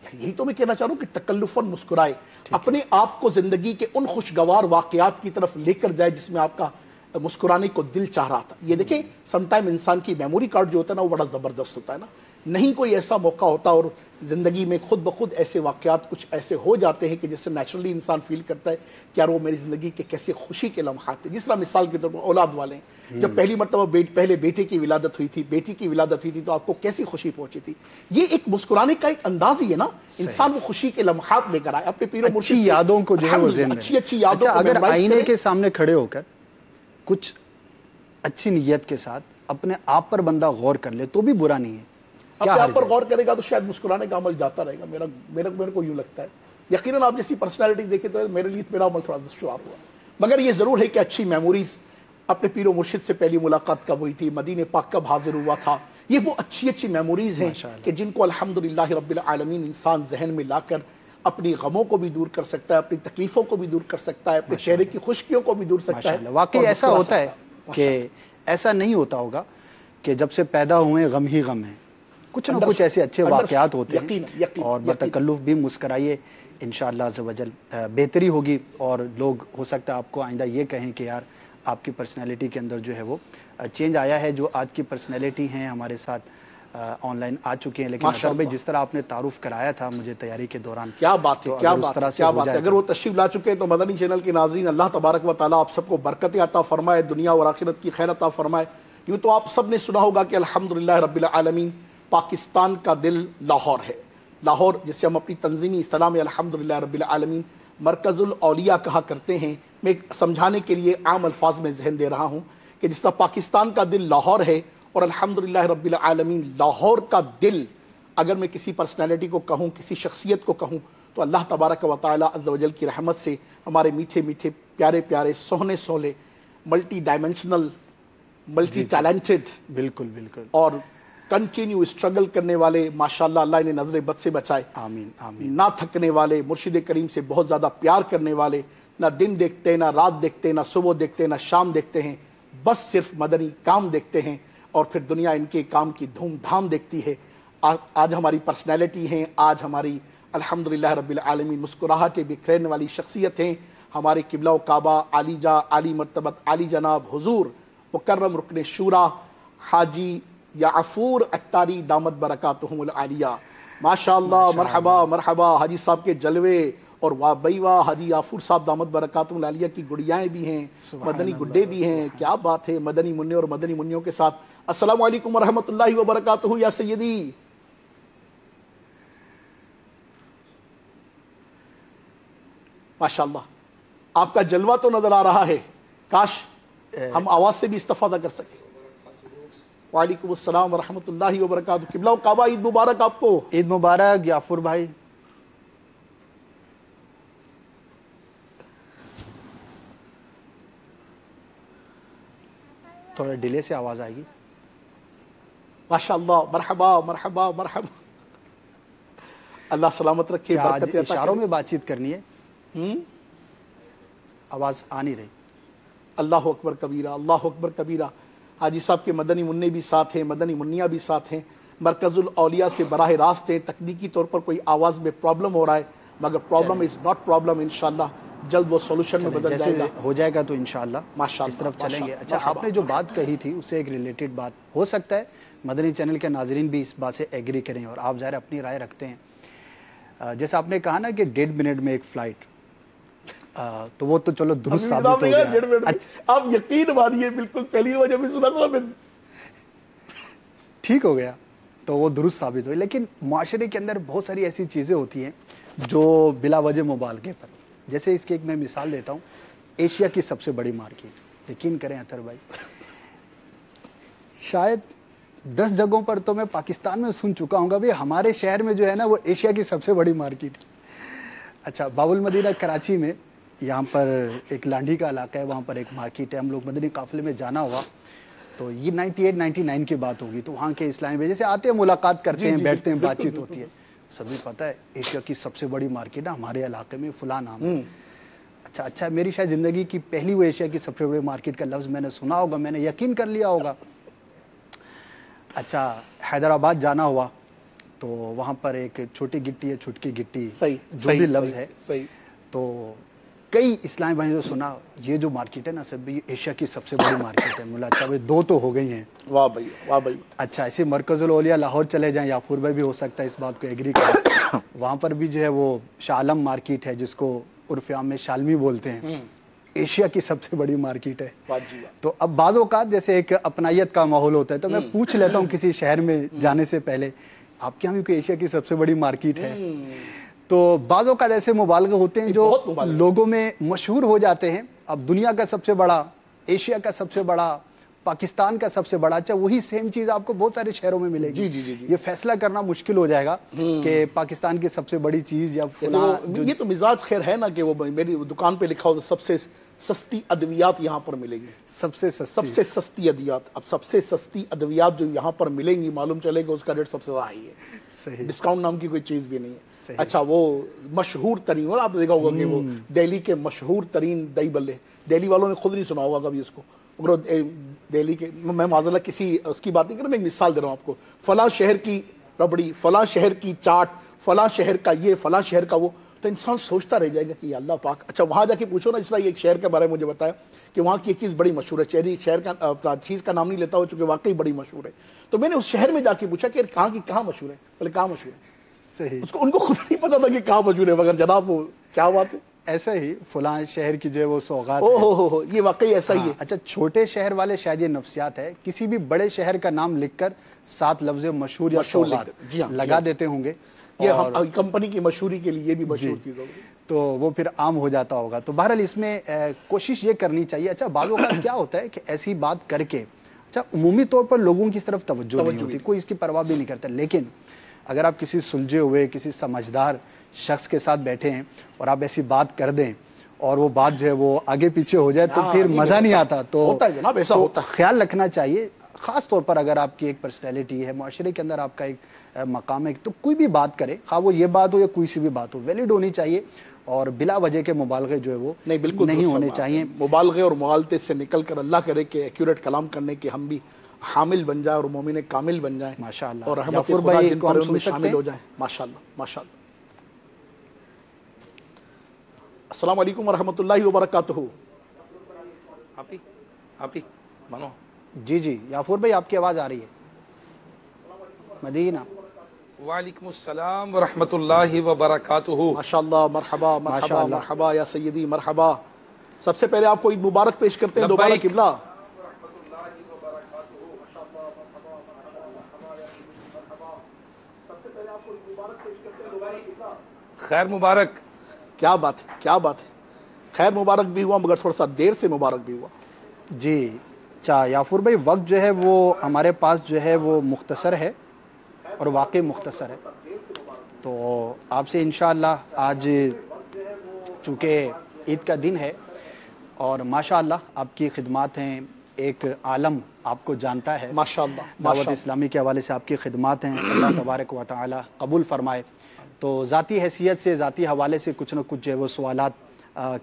S4: یہی تو میں کہنا چاہ رہا ہوں کہ تکلفاً مسکرائے، اپنے آپ کو زندگی کے ان خوشگوار واقعات کی طرف لے کر جائے جس میں آپ کا مسکرانے کو دل چاہ رہا تھا۔ یہ دیکھیں سم ٹائم انسان کی میموری کارڈ جو ہوتا ہے نا وہ بڑا زبردست ہوتا ہے نا، نہیں کوئی ایسا موقع ہوتا اور زندگی میں خود بخود ایسے واقعات کچھ ایسے ہو جاتے ہیں کہ جس سے نیچرلی انسان فیل کرتا ہے کہ یار وہ میری زندگی کے کیسے خوشی کے لمحات ہیں۔ جس طرح مثال کے طور پر اولاد والے ہیں، جب پہلی مرتبہ پہلے بیٹے کی ولادت ہوئی تھی، بیٹی کی ولادت ہوئی تھی، تو آپ کو کیسی خوشی پہنچی تھی۔ یہ ایک مسکرانے کا ایک انداز ہی ہے نا، انسان وہ خوشی کے لمحات لے کر آئے اپنے پیر و مرشد
S3: اچھی یادوں کو جو ہے وہ ذہن میں،
S4: اچھی یادوں کو
S3: اگر آئینے کے سامنے کھڑے ہو کر کچھ اچھی نیت کے ساتھ اپنے آپ پر بندہ غور کر لے تو بھی برا نہیں ہے۔
S4: اپنے آپ پر غور کرے گا تو شاید مسکرانے کا عمل جاتا رہے گا، میرے کو یوں لگتا ہے۔ یقیناً آپ جیسی پرسنالٹی دیکھیں تو میرے لیے میرا عمل تھوڑا دشوار ہوا، مگر یہ ضرور ہے کہ اچھی میموریز، اپنے پیر و مرشد سے پہلی ملاقات کب ہوئی تھی، مدینے پاک کب حاضر ہوا تھا، یہ وہ اچھی میموریز ہیں کہ جن کو الحمدللہ رب العالمین انسان ذہن میں لا کر اپنی غموں کو بھی دور کر سکتا ہے، اپنی تکلیفوں کو بھی دور کر سکتا ہے، اپنے چہرے کی خشکیوں کو بھی دور سکتا ہے۔
S3: واقعی ایسا ہوتا ہے کہ ایسا نہیں ہوتا ہوگا کہ جب سے پیدا ہوئے غم ہی غم ہیں، کچھ نہ کچھ ایسے اچھے واقعات ہوتے ہیں، اور بتکلف بھی مسکرائیے، انشاءاللہ عز و جل بہتری ہوگی، اور لوگ ہو سکتا ہے آپ کو آئندہ یہ کہیں کہ یار آپ کی پرسنالٹی کے اندر جو ہے وہ چینج آیا ہے۔ جو آج کی پرسنالٹی ہیں ہمارے ساتھ آن لائن آ چکے ہیں، لیکن اطہر بھائی جس طرح آپ نے تعارف کرایا تھا مجھے تیاری کے دوران،
S4: کیا بات ہے، کیا بات ہے، کیا بات ہے۔ اگر وہ تشریف لا چکے ہیں تو مدنی چینل کے ناظرین اللہ تبارک و تعالیٰ آپ سب کو برکتیں عطا فرمائے، دنیا اور آخرت کی خیر عطا فرمائے۔ یوں تو آپ سب نے سنا ہوگا کہ الحمدللہ رب العالمین پاکستان کا دل لاہور ہے۔ لاہور جسے ہم اپنی تنظیمی اصطلاح میں الحمدللہ رب العالمین مرکز الاولیاء کہا کرتے ہیں۔ میں سمجھانے کے لیے عام الفاظ میں ذہن دے رہا ہوں کہ جس طرح پاکستان کا دل لاہور ہے، اور الحمدللہ رب العالمین لاہور کا دل، اگر میں کسی پرسنالٹی کو کہوں، کسی شخصیت کو کہوں، تو اللہ تبارک و تعالی عز و جل کی رحمت سے ہمارے میٹھے میٹھے پیارے پیارے سوہنے سولے ملٹی ڈائمینشنل، ملٹی ٹیلنٹڈ،
S3: بالکل بالکل،
S4: اور کنٹینیو اسٹرگل کرنے والے، ماشاءاللہ اللہ انہیں نظر بد سے بچائے،
S3: آمین آمین،
S4: نہ تھکنے والے، مرشد کریم سے بہت زیادہ پیار کرنے والے، نہ دن دیکھتے، نہ رات دیکھتے، نہ صبح دیکھتے، نہ شام دیکھتے ہیں، بس صرف مدنی کام دیکھتے ہیں، اور پھر دنیا ان کے کام کی دھوم دھام دیکھتی ہے۔ آج ہماری پرسنالٹی ہیں، آج ہماری الحمدللہ رب العالمین مسکراہٹیں بکھیرنے والی شخصیت ہیں، ہمارے قبلہ و کعبہ عالی جا عالی مرتبت عالی جناب حضور مکرم رکن شورا حاجی یعفور اختاری دامت برکاتہم العالیہ. ماشاءاللہ، مرحبا مرحبا. حاجی صاحب کے جلوے اور واہ بھائی واہ، حاجی یعفور صاحب دامت برکاتہم العالیہ کی گڑیاں بھی ہیں، مدنی گڈے بھی ہیں. کیا بات ہے، مدنی منع اور مدنی منوں کے ساتھ. السلام علیکم ورحمۃ اللہ وبرکاتہ یا سیدی. ماشاءاللہ آپ کا جلوہ تو نظر آ رہا ہے، کاش ہم آواز سے بھی استفادہ کر سکیں. وعلیکم السلام ورحمۃ اللہ وبرکاتہ. قبلہ و کعبہ، عید مبارک آپ کو.
S3: عید مبارک یعفور بھائی. تھوڑا ڈیلے سے آواز آئے گی.
S4: ماشاءاللہ، مرحبا مرحبا مرحبا. اللہ سلامت رکھے، برکت عطا
S3: اشاروں
S4: کرے.
S3: میں بات چیت کرنی ہے، آواز آ نہیں رہی.
S4: اللہ اکبر کبیرہ، اللہ اکبر کبیرہ. حاجی صاحب کے مدنی منع بھی ساتھ ہیں، مدنی منیاں بھی ساتھ ہیں. مرکز الاولیاء سے براہ راست ہیں. تکنیکی طور پر کوئی آواز میں پرابلم ہو رہا ہے، مگر پرابلم از ناٹ پرابلم. انشاءاللہ جلد وہ سولوشن میں بدل جائے گا.
S3: جیسے ہو جائے گا تو انشاءاللہ
S4: ماشاءاللہ
S3: اس طرف چلیں گے.
S4: ماشاءاللہ،
S3: اچھا، آپ نے جو بات کہی تھی اس سے ایک ریلیٹڈ بات ہو سکتا ہے مدنی چینل کے ناظرین بھی اس بات سے ایگری کریں، اور آپ ظاہر اپنی رائے رکھتے ہیں. جیسے آپ نے کہا نا کہ 1.5 منٹ میں ایک فلائٹ، تو وہ تو چلو درست ثابت ہو گیا.
S4: آپ یقین مانیے، بالکل پہلی وجہ بھی سنا تھا میں.
S3: ٹھیک ہو گیا تو وہ درست ثابت ہوئی. لیکن معاشرے کے اندر بہت ساری ایسی چیزیں ہوتی ہیں جو بلا وجہ مبالغے پر، جیسے اس کی ایک میں مثال دیتا ہوں. ایشیا کی سب سے بڑی مارکیٹ، یقین کریں اطہر بھائی، شاید 10 جگہوں پر تو میں پاکستان میں سن چکا ہوں گا بھی ہمارے شہر میں جو ہے نا وہ ایشیا کی سب سے بڑی مارکیٹ ہے. اچھا، باب المدینہ کراچی میں یہاں پر ایک لانڈھی کا علاقہ ہے، وہاں پر ایک مارکیٹ ہے. ہم لوگ مدنی قافلے میں جانا ہوا تو یہ 98-99 کی بات ہوگی. تو وہاں کے اسلامی بھائی جیسے آتے ہیں، ملاقات کرتے ہیں، بیٹھتے ہیں، بات چیت ہوتی ہے. سبھی پتہ ہے ایشیا کی سب سے بڑی مارکیٹ ہے ہمارے علاقے میں، فلاں نام ہے. اچھا میری شاید زندگی کی پہلی وہ ایشیا کی سب سے بڑی مارکیٹ کا لفظ میں نے سنا ہوگا، میں نے یقین کر لیا ہوگا. اچھا، حیدرآباد جانا ہوا تو وہاں پر ایک چھوٹی گٹی ہے، چھٹکی گٹی، جو بھی لفظ ہے، تو کئی اسلامی بھائی نے سنا یہ جو مارکیٹ ہے نا سب یہ ایشیا کی سب سے بڑی مارکیٹ ہے. ملا اچھا بھائی 2 تو ہو گئی ہیں.
S4: واہ بھائی واہ بھائی.
S3: اچھا، ایسے مرکز الاولیاء لاہور چلے جائیں، یعفور بھائی بھی ہو سکتا ہے اس بات کو ایگری کریں. وہاں پر بھی جو ہے وہ شاہ عالم مارکیٹ ہے، جس کو عرف عام میں شالمی بولتے ہیں، ایشیا کی سب سے بڑی مارکیٹ ہے. تو اب بعض اوقات جیسے ایک اپنائیت کا ماحول ہوتا ہے تو میں پوچھ لیتا ہوں کسی شہر میں جانے سے پہلے، آپ کے یہاں بھی کوئی ایشیا کی سب سے بڑی مارکیٹ ہے؟ تو بعض اوقات ایسے مبالغے ہوتے ہیں جو لوگوں میں مشہور ہو جاتے ہیں. اب دنیا کا سب سے بڑا، ایشیا کا سب سے بڑا، پاکستان کا سب سے بڑا، اچھا وہی سیم چیز آپ کو بہت سارے شہروں میں ملے گی. یہ فیصلہ کرنا مشکل ہو جائے گا کہ پاکستان کی سب سے بڑی چیز یا
S4: یہ تو مزاج خیر ہے نا کہ وہ میری دکان پہ لکھا ہو سب سے سستی ادویات یہاں پر ملیں گی.
S3: سب سے
S4: سستی ادویات. اب سب سے سستی ادویات جو یہاں پر ملیں گی، معلوم چلے گا اس کا ریٹ سب سے زیادہ ہی ہے.
S3: صحیح،
S4: ڈسکاؤنٹ نام کی کوئی چیز بھی نہیں ہے. اچھا، وہ مشہور ترین، اور آپ نے دیکھا ہوگا کہ وہ دہلی کے مشہور ترین دہی بلے، دہلی والوں نے خود نہیں سنا ہوگا کبھی اس کو. دہلی کے، میں معذرت کسی اس کی بات نہیں کر رہا، میں ایک مثال دے رہا ہوں آپ کو. فلاں شہر کی ربڑی، فلاں شہر کی چاٹ، فلاں شہر کا یہ، فلاں شہر کا وہ. تو انسان سوچتا رہ جائے گا کہ یا اللہ پاک. اچھا، وہاں جا کے پوچھو نا، جس طرح ایک شہر کے بارے میں مجھے بتایا کہ وہاں کی ایک چیز بڑی مشہور ہے. شہر کا چیز کا نام نہیں لیتا ہو چونکہ واقعی بڑی مشہور ہے. تو میں نے اس شہر میں جا کے پوچھا کہ کہاں کی کہاں مشہور ہے؟ بولے کہاں مشہور ہے.
S3: صحیح،
S4: ان کو خود نہیں پتا تھا کہ کہاں مشہور ہے، مگر جناب وہ کیا بات ہے.
S3: ایسا ہی فلاں شہر کی جو ہے وہ سوغات.
S4: ہو یہ واقعی ایسا ہی ہے.
S3: اچھا، چھوٹے شہر والے شاید یہ نفسیات ہے، کسی بھی بڑے شہر کا نام لکھ کر 7 لفظ مشہور یا سوغات لگا دیتے ہوں گے.
S4: یہ کمپنی کی مشہوری کے لیے بھی مشہور چیز ہوگی
S3: تو وہ پھر عام ہو جاتا ہوگا. تو بہرحال اس میں کوشش یہ کرنی چاہیے. اچھا، بعض اوقات کیا ہوتا ہے کہ ایسی بات کر کے اچھا عمومی طور پر لوگوں کی طرف توجہ نہیں ہوتی، کوئی اس کی پرواہ بھی نہیں کرتا. لیکن اگر آپ کسی سلجھے ہوئے، کسی سمجھدار شخص کے ساتھ بیٹھے ہیں اور آپ ایسی بات کر دیں اور وہ بات جو ہے وہ آگے پیچھے ہو جائے تو پھر مزہ نہیں آتا. تو
S4: ہوتا ہے جناب، ایسا ہوتا ہے.
S3: خیال رکھنا چاہیے، خاص طور پر اگر آپ کی ایک پرسنالٹی ہے، معاشرے کے اندر آپ کا ایک مقام ہے، تو کوئی بھی بات کرے، خواہ وہ یہ بات ہو یا کوئی سی بھی بات ہو، ویلڈ ہونی چاہیے اور بلا وجہ کے مبالغے جو ہے وہ
S4: بالکل
S3: نہیں ہونے چاہیے.
S4: مبالغے اور مغالطے سے نکل کر اللہ کرے کہ ایکوریٹ کلام کرنے کے ہم بھی حامل بن جائیں اور مومن کامل بن جائیں
S3: ماشاءاللہ.
S4: اور رحمت خدا جن پر ان میں شامل ہو جائیں. ماشاءاللہ ماشاءاللہ. السلام علیکم ورحمۃ اللہ وبرکاتہ.
S3: جی یعفور بھائی آپ کی آواز آ رہی ہے. مدینہ.
S6: وعلیکم السلام ورحمۃ اللہ وبرکاتہ.
S4: ماشاءاللہ، مرحبا مرحبا
S3: ماشاءاللہ.
S4: مرحبا یا سیدی، مرحبا. سب سے پہلے آپ کو عید مبارک پیش کرتے ہیں دوبارہ
S6: لبیک.
S4: قبلہ.
S6: خیر مبارک.
S4: کیا بات ہے، کیا بات ہے. خیر مبارک بھی ہوا مگر تھوڑا سا دیر سے مبارک بھی ہوا.
S3: جی یافور بھائی، وقت جو ہے وہ ہمارے پاس جو ہے وہ مختصر ہے اور واقعی مختصر ہے. تو آپ سے انشاءاللہ آج چونکہ عید کا دن ہے اور ماشاءاللہ آپ کی خدمات ہیں، ایک عالم آپ کو جانتا ہے.
S4: ماشاءاللہ
S3: دعوت
S4: ماشاءاللہ.
S3: اسلامی کے حوالے سے آپ کی خدمات ہیں، اللہ تبارک و تعالی قبول فرمائے. تو ذاتی حیثیت سے، ذاتی حوالے سے کچھ نہ کچھ جو ہے وہ سوالات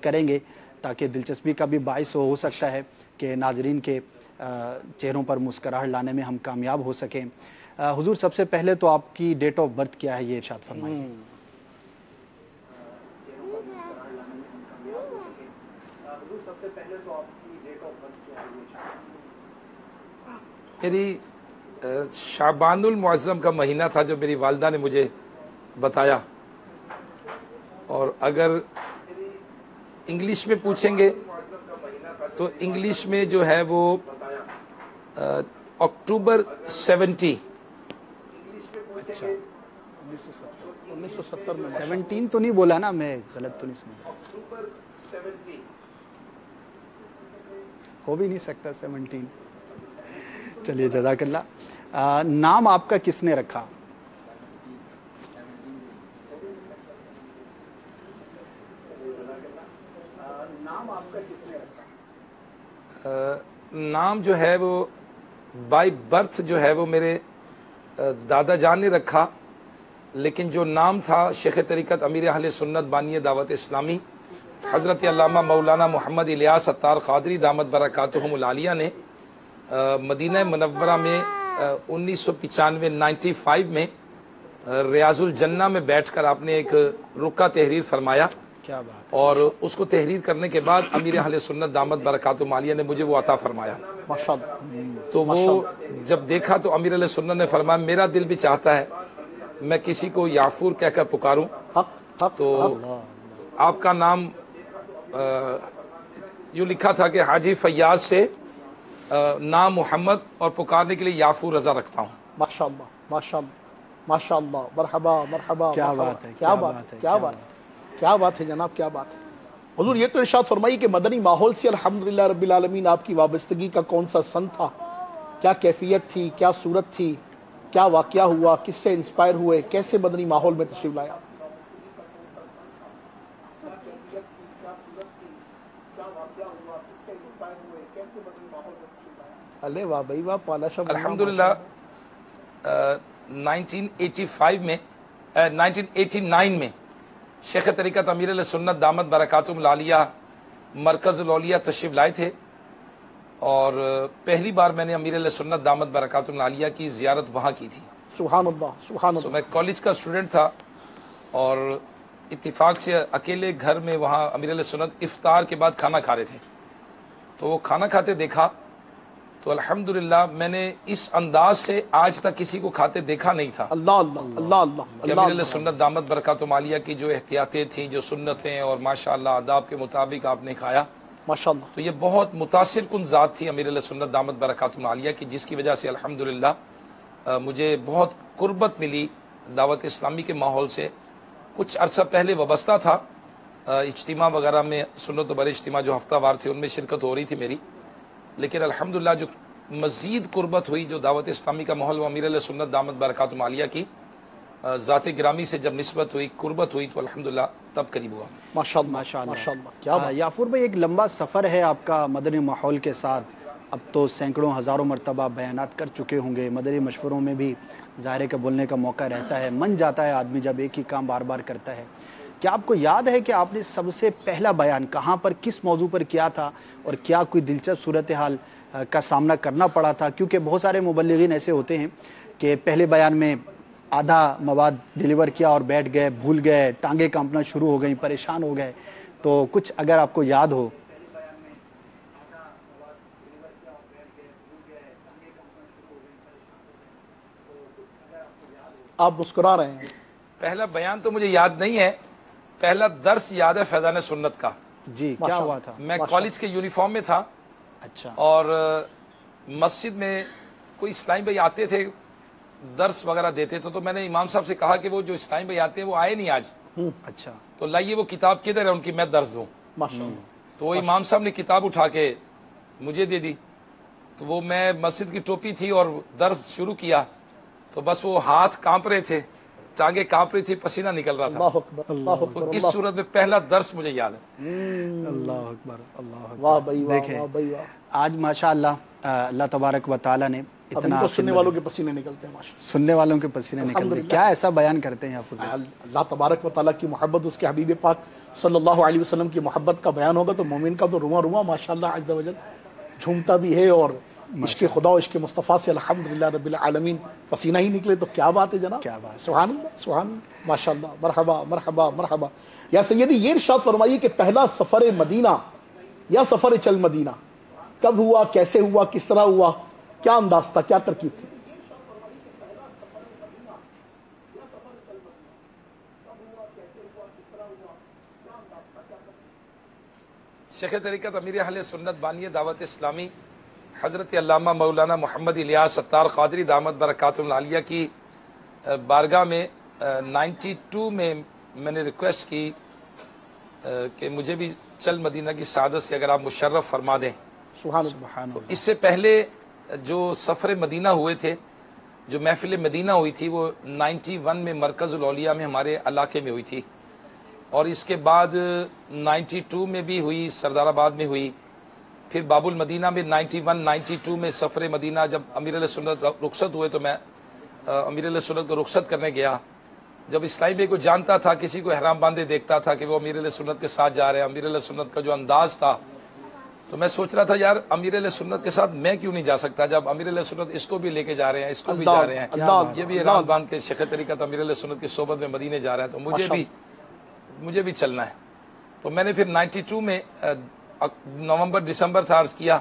S3: کریں گے تاکہ دلچسپی کا بھی باعث ہو سکتا ہے کہ ناظرین کے چہروں پر مسکراہٹ لانے میں ہم کامیاب ہو سکیں. حضور سب سے پہلے تو آپ کی ڈیٹ آف برتھ کیا ہے یہ ارشاد فرمائیے.
S6: میری شعبان المعظم کا مہینہ تھا جو میری والدہ نے مجھے بتایا، اور اگر انگلش میں پوچھیں گے تو انگلش میں جو ہے وہ اکتوبر 70.
S3: اچھا
S4: 1970 میں
S3: 17 تو نہیں بولا نا، میں غلط تو نہیں سنا. ہو بھی نہیں سکتا 17. چلیے جزاک اللہ. نام آپ کا کس نے رکھا؟
S6: نام جو ہے وہ بائی برتھ جو ہے وہ میرے دادا جان نے رکھا، لیکن جو نام تھا شیخ طریقت امیر اہل سنت بانی دعوت اسلامی حضرت علامہ مولانا محمد الیاس ستار قادری دامت برکاتہم العالیہ نے مدینہ منورہ میں 1995 میں ریاض الجنہ میں بیٹھ کر آپ نے ایک رکع تحریر فرمایا،
S3: کیا بات.
S6: اور اس کو تحریر کرنے کے بعد امیر اہل سنت دامت برکاتہم العالیہ نے مجھے وہ عطا فرمایا.
S4: ماشاءاللہ.
S6: تو وہ جب دیکھا تو امیر علیہ سنت نے فرمایا میرا دل بھی چاہتا ہے میں کسی کو یافور کہہ کر پکاروں. تو آپ کا نام یوں لکھا تھا کہ حاجی فیاض سے نام محمد اور پکارنے کے لیے یافور رضا رکھتا ہوں.
S4: ماشاءاللہ ماشاءاللہ ماشاءاللہ. مرحبا مرحبا.
S3: کیا
S4: مرحبا.
S3: بات ہے،
S4: کیا بات ہے، کیا بات ہے، کیا بات ہے جناب، کیا بات ہے. حضور یہ تو ارشاد فرمائی کہ مدنی ماحول سے الحمدللہ رب العالمین آپ کی وابستگی کا کون سا سن تھا، کیا کیفیت تھی، کیا صورت تھی، کیا واقعہ ہوا، کس سے انسپائر ہوئے، کیسے مدنی ماحول میں تشریف لایا؟ ارے واہ بھائی واہ، پالاشا.
S6: الحمدللہ 1989 میں شیخ طریقت امیر علیہ سنت دامت برکاتہم العالیہ مرکز الاولیاء تشریف لائے تھے، اور پہلی بار میں نے امیر علیہ سنت دامت برکاتہم العالیہ کی زیارت وہاں کی تھی.
S4: سبحان اللہ سبحان
S6: تو
S4: اللہ.
S6: میں کالج کا اسٹوڈنٹ تھا اور اتفاق سے اکیلے گھر میں وہاں امیر علیہ سنت افطار کے بعد کھانا کھا رہے تھے، تو وہ کھانا کھاتے دیکھا تو الحمدللہ میں نے اس انداز سے آج تک کسی کو کھاتے دیکھا نہیں تھا.
S4: اللہ اللہ اللہ اللہ
S6: کہ امیر علیہ سنت دامت برکاتہم العالیہ کی جو احتیاطیں تھیں، جو سنتیں اور ماشاءاللہ آداب کے مطابق آپ نے کھایا،
S4: ماشاءاللہ.
S6: تو یہ بہت متاثر کن ذات تھی امیر علیہ سنت دامت برکاتہم العالیہ کی، جس کی وجہ سے الحمدللہ مجھے بہت قربت ملی دعوت اسلامی کے ماحول سے. کچھ عرصہ پہلے وابستہ تھا اجتماع وغیرہ میں، سنت و بر اجتماع جو ہفتہ وار تھے ان میں شرکت ہو رہی تھی میری، لیکن الحمدللہ جو مزید قربت ہوئی جو دعوت اسلامی کا ماحول وہ امیر علیہ سنت دامت برکاتہم العالیہ کی ذات گرامی سے جب نسبت ہوئی، قربت ہوئی، تو الحمدللہ تب قریب ہوا.
S4: ماشاءاللہ
S3: ماشاءاللہ.
S4: ماشاءاللہ. کیا بات.
S3: یافور بھائی، ایک لمبا سفر ہے آپ کا مدنی ماحول کے ساتھ. اب تو سینکڑوں ہزاروں مرتبہ بیانات کر چکے ہوں گے، مدنی مشوروں میں بھی ظاہر کا بولنے کا موقع رہتا ہے، من جاتا ہے آدمی جب ایک ہی کام بار بار کرتا ہے. کیا آپ کو یاد ہے کہ آپ نے سب سے پہلا بیان کہاں پر کس موضوع پر کیا تھا، اور کیا کوئی دلچسپ صورتحال کا سامنا کرنا پڑا تھا؟ کیونکہ بہت سارے مبلغین ایسے ہوتے ہیں کہ پہلے بیان میں آدھا مواد ڈیلیور کیا اور بیٹھ گئے، بھول گئے، ٹانگیں کانپنا شروع ہو گئیں، پریشان ہو گئے. تو کچھ اگر آپ کو یاد ہو.
S4: آپ مسکرا رہے ہیں.
S6: پہلا بیان تو مجھے یاد نہیں ہے، پہلا درس یاد ہے فیضان سنت کا.
S3: جی کیا ہوا تھا؟
S6: میں کالج کے یونیفارم میں تھا،
S3: اچھا.
S6: اور مسجد میں کوئی اسلامی بھائی آتے تھے، درس وغیرہ دیتے تھے، تو میں نے امام صاحب سے کہا کہ وہ جو اسلامی بھائی آتے ہیں وہ آئے نہیں آج،
S3: اچھا.
S6: تو لائیے وہ کتاب کدھر ہے ان کی، میں درس دوں.
S4: ماشاءاللہ.
S6: تو وہ امام صاحب نے کتاب اٹھا کے مجھے دے دی، تو وہ میں مسجد کی ٹوپی تھی اور درس شروع کیا، تو بس وہ ہاتھ کانپ رہے تھے، ٹانگیں کانپ رہی تھی، پسینہ نکل رہا تھا.
S4: اللہ اکبر، اللہ
S6: تو
S4: اکبر.
S6: اس صورت میں پہلا درس مجھے یاد ہے.
S3: اللہ اکبر، اللہ اکبر.
S4: واہ بھائی واہ،
S3: دیکھیں
S4: واہ بھائی واہ.
S3: آج ماشاءاللہ اللہ تبارک و تعالیٰ نے
S4: ابھی
S3: اتنا
S4: تو سننے والوں کے پسینے نکلتے ہیں ماشاءاللہ.
S3: سننے والوں کے پسینے نکلتے ہیں.
S4: الحمدللہ.
S3: کیا ایسا بیان کرتے ہیں آپ؟
S4: اللہ تبارک و تعالیٰ کی محبت، اس کے حبیب پاک صلی اللہ علیہ وسلم کی محبت کا بیان ہوگا تو مومن کا تو رواں رواں ماشاءاللہ عز و جل جھومتا بھی ہے، اور عشق خدا و عشق مصطفیٰ سے الحمدللہ رب العالمین پسینہ ہی نکلے تو کیا بات ہے جناب.
S3: کیا بات.
S4: سبحان اللہ، سبحان اللہ، ماشاءاللہ. مرحبا مرحبا مرحبا. یا سیدی یہ ارشاد فرمائیے کہ پہلا سفر مدینہ یا سفر چل مدینہ کب ہوا، کیسے ہوا، کس طرح ہوا، کیا انداز تھا، کیا ترکیب تھی؟
S6: شیخ طریقت امیر اہل سنت بانی دعوت اسلامی حضرت علامہ مولانا محمد الیاس ستار قادری دامت برکاتہ العالیہ کی بارگاہ میں 92 میں نے ریکویسٹ کی کہ مجھے بھی چل مدینہ کی سعادت سے اگر آپ مشرف فرما دیں.
S4: سبحان
S6: تو اس سے پہلے جو سفر مدینہ ہوئے تھے، جو محفل مدینہ ہوئی تھی، وہ 91 میں مرکز الاولیاء میں ہمارے علاقے میں ہوئی تھی، اور اس کے بعد 92 میں بھی ہوئی، سردار آباد میں ہوئی، پھر باب المدینہ میں 91 92 میں سفر مدینہ جب امیر علیہ سنت رخصت ہوئے تو میں امیر علیہ سنت کو رخصت کرنے گیا. جب اسلامی بھائی کو جانتا تھا، کسی کو احرام باندھے دیکھتا تھا کہ وہ امیر علیہ سنت کے ساتھ جا رہے ہیں، امیر علیہ سنت کا جو انداز تھا، تو میں سوچ رہا تھا یار امیر علیہ سنت کے ساتھ میں کیوں نہیں جا سکتا، جب امیر علیہ سنت اس کو بھی لے کے جا رہے ہیں، اس کو بھی جا رہے ہیں، یہ بھی احرام باندھ کے شیخ طریقت امیر علیہ سنت کی صحبت میں مدینے جا رہا ہے، تو مجھے بھی چلنا ہے. تو میں نے پھر 92 میں نومبر دسمبر تھا عرض کیا،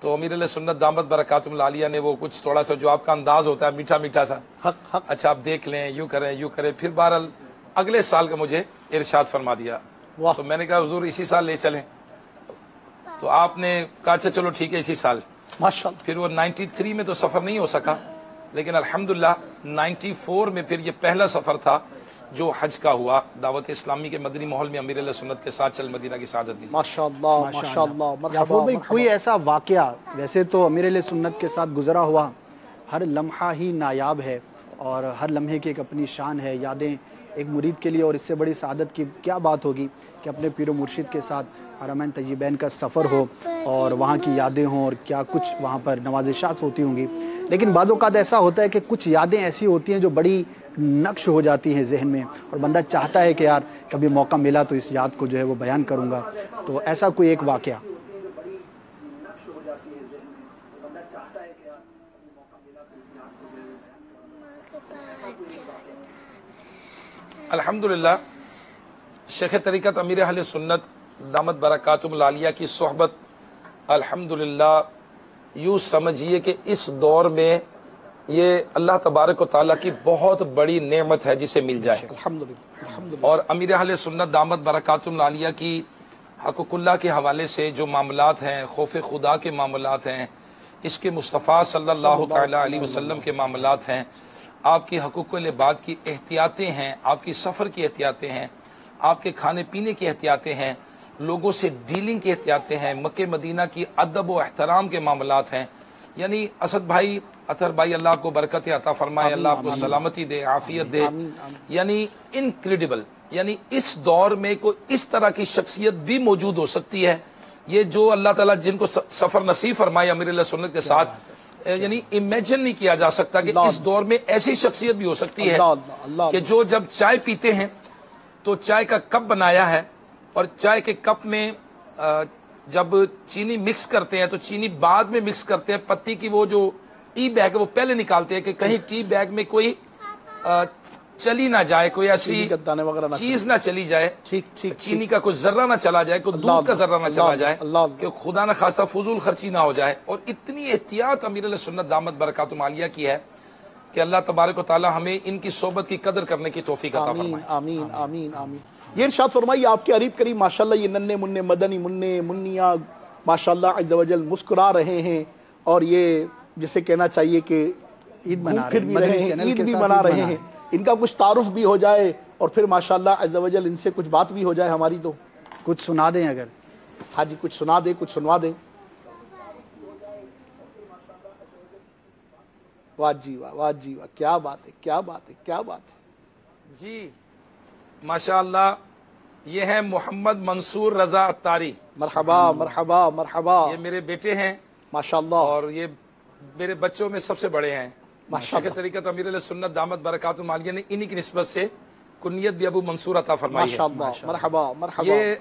S6: تو امیر علیہ سنت دامت برکاتہ العالیہ نے وہ کچھ تھوڑا سا جو آپ کا انداز ہوتا ہے میٹھا میٹھا سا، اچھا آپ دیکھ لیں، یوں کریں، پھر بہرحال اگلے سال کا مجھے ارشاد فرما دیا. تو میں نے کہا حضور اسی سال لے چلیں، تو آپ نے کہا اچھا چلو ٹھیک ہے اسی سال.
S4: ماشاءاللہ.
S6: پھر وہ 93 میں تو سفر نہیں ہو سکا، لیکن الحمدللہ 94 میں پھر یہ پہلا سفر تھا جو حج کا ہوا، دعوت اسلامی کے مدنی ماحول میں امیر علیہ سنت کے ساتھ چل مدینہ کی سعادت دی.
S4: ماشاءاللہ ماشاءاللہ.
S3: یعقوب بھائی کوئی ایسا واقعہ، ویسے تو امیر علیہ سنت کے ساتھ گزرا ہوا ہر لمحہ ہی نایاب ہے، اور ہر لمحے کی ایک اپنی شان ہے، یادیں ایک مرید کے لیے، اور اس سے بڑی سعادت کی کیا بات ہوگی کہ اپنے پیر و مرشد کے ساتھ حرمین طیبین کا سفر ہو اور وہاں کی یادیں ہوں، اور کیا کچھ وہاں پر نوازشات ہوتی ہوں گی. لیکن بعض اوقات ایسا ہوتا ہے کہ کچھ یادیں ایسی ہوتی ہیں جو بڑی نقش ہو جاتی ہیں ذہن میں، اور بندہ چاہتا ہے کہ یار کبھی موقع ملا تو اس یاد کو جو ہے وہ بیان کروں گا. تو ایسا کوئی ایک واقعہ؟
S6: الحمدللہ شیخ طریقت امیر اہل سنت دامت برکاتہ العالیہ کی صحبت الحمدللہ یوں سمجھیے کہ اس دور میں یہ اللہ تبارک و تعالیٰ کی بہت بڑی نعمت ہے جسے مل جائے.
S4: الحمدللہ.
S6: اور امیر اہل سنت دامت برکاتہ العالیہ کی حقوق اللہ کے حوالے سے جو معاملات ہیں، خوف خدا کے معاملات ہیں، اس کے مصطفیٰ صلی اللہ تعالی علیہ وسلم کے معاملات ہیں، آپ کی حقوق العباد کی احتیاطیں ہیں، آپ کی سفر کی احتیاطیں ہیں، آپ کے کھانے پینے کی احتیاطیں ہیں، لوگوں سے ڈیلنگ کی احتیاطیں ہیں، مکہ مدینہ کی ادب و احترام کے معاملات ہیں. یعنی اسد بھائی، اطہر بھائی، اللہ آپ کو برکت عطا فرمائے، اللہ آپ کو سلامتی دے، عافیت دے. یعنی انکریڈیبل، یعنی اس دور میں کوئی اس طرح کی شخصیت بھی موجود ہو سکتی ہے. یہ جو اللہ تعالیٰ جن کو سفر نصیب فرمائے امیر علیہ سنت کے ساتھ، یعنی امیجن نہیں کیا جا سکتا کہ اس دور میں ایسی شخصیت بھی ہو سکتی ہے کہ جو جب چائے پیتے ہیں تو چائے کا کپ بنایا ہے، اور چائے کے کپ میں جب چینی مکس کرتے ہیں تو چینی بعد میں مکس کرتے ہیں، پتی کی وہ جو ٹی بیگ ہے وہ پہلے نکالتے ہیں کہ کہیں ٹی بیگ میں کوئی چلی نہ جائے، کوئی ایسی چیز نہ چلی جائے، چینی کا کوئی ذرہ نہ چلا جائے، کوئی دودھ کا ذرہ نہ چلا جائے، کہ خدا نہ خواستہ فضول خرچی نہ ہو جائے. اور اتنی احتیاط امیر علیہ سنت دامت برکاتہ العالیہ کی ہے کہ اللہ تبارک و تعالی ہمیں ان کی صحبت کی قدر کرنے کی توفیق عطا
S4: آمین
S6: فرمائے.
S4: آمین آمین آمین. یہ ارشاد فرمائیے آپ کے قریب قریب ماشاءاللہ یہ ننھے مننے مدنی مننے منیا ماشاءاللہ عز و جل مسکرا رہے ہیں، اور یہ جسے کہنا چاہیے کہ
S3: عید منا
S4: پھر بھی رہے ہیں، عید بھی منا رہے ہیں. ان کا کچھ تعارف بھی ہو جائے اور پھر ماشاءاللہ عز و جل ان سے کچھ بات بھی ہو جائے ہماری. تو
S3: کچھ سنا دیں اگر.
S4: ہاں جی کچھ سنا دیں، کچھ سنوا دیں. واہ جی واہ، واہ جی واہ، کیا بات ہے، کیا بات ہے، کیا بات ہے.
S6: جی ماشاءاللہ یہ ہے محمد منصور رضا اتاری.
S4: مرحبا مرحبا مرحبا.
S6: یہ میرے بیٹے ہیں
S4: ماشاءاللہ
S6: اور یہ میرے بچوں میں سب سے بڑے ہیں.
S4: ماشاءاللہ.
S6: شیخ طریقت امیر علیہ سنت دامت برکاتہم العالیہ نے انہی کی نسبت سے کنیت بھی ابو منصور عطا فرمائی ہے.
S4: ماشاءاللہ مرحبا مرحبا.
S6: یہ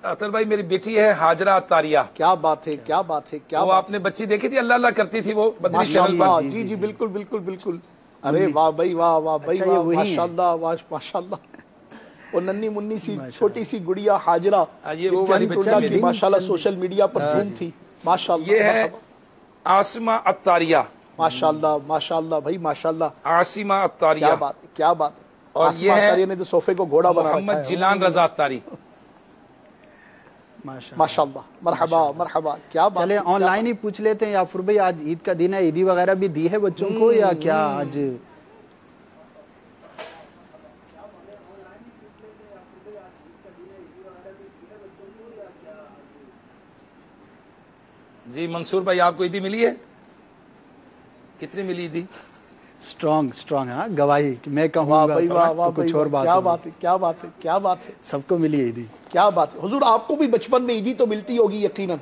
S6: اطہر بھائی میری بیٹی ہے حاجرہ اتاریہ.
S4: کیا بات ہے، کیا بات ہے، کیا
S6: وہ
S4: بات
S6: آپ نے بچی دیکھی تھی، اللہ اللہ کرتی تھی وہ بدری چینل
S4: ماشاءاللہ.
S6: پر.
S4: جی جی بالکل بالکل بالکل. ارے واہ بھائی واہ، واہ بھائی
S3: اچھا، یہ
S4: واہ،
S3: وہی ہیں.
S4: ماشاءاللہ ماشاءاللہ. وہ ننھی منی سی چھوٹی سی گڑیا حاجرہ
S6: یہ وہ والی
S4: چند
S6: بچی
S4: ٹنڈا
S6: میری.
S4: کی ماشاءاللہ سوشل میڈیا پر دھوم تھی. ماشاءاللہ
S6: یہ ہے
S4: مرحبا.
S6: عاصمہ اتاریہ.
S4: ماشاءاللہ ماشاءاللہ بھائی ماشاءاللہ.
S6: عاصمہ اتاریہ.
S4: کیا بات ہے، کیا بات ہے.
S6: اور
S4: آسمہ
S6: یہ ہے
S4: اتاریہ نے تو صوفے کو گھوڑا بنا رکھا
S6: محمد
S4: ہے.
S6: جیلان رضا اتاری.
S4: ماشاءاللہ مرحبا مرحبا. کیا بات
S3: چلے
S4: ہے،
S3: آن لائن ہی پوچھ لیتے ہیں یافر بھائی، آج عید کا دن ہے، عیدی وغیرہ بھی دی ہے بچوں کو یا کیا آج؟
S6: جی منصور بھائی آپ کو عیدی ملی ہے؟ کتنی ملی عیدی؟
S3: اسٹرانگ ہاں گواہی کہ میں کہوں
S4: واہ
S3: گا
S4: بھائی واہ، واہ
S3: تو کچھ
S4: بھائی
S3: اور
S4: واہ.
S3: بات
S4: کیا
S3: ہوگی.
S4: بات ہے، کیا بات ہے، کیا بات ہے،
S3: سب کو ملی عیدی.
S4: کیا بات ہے. حضور آپ کو بھی بچپن میں عیدی تو ملتی ہوگی یقیناً.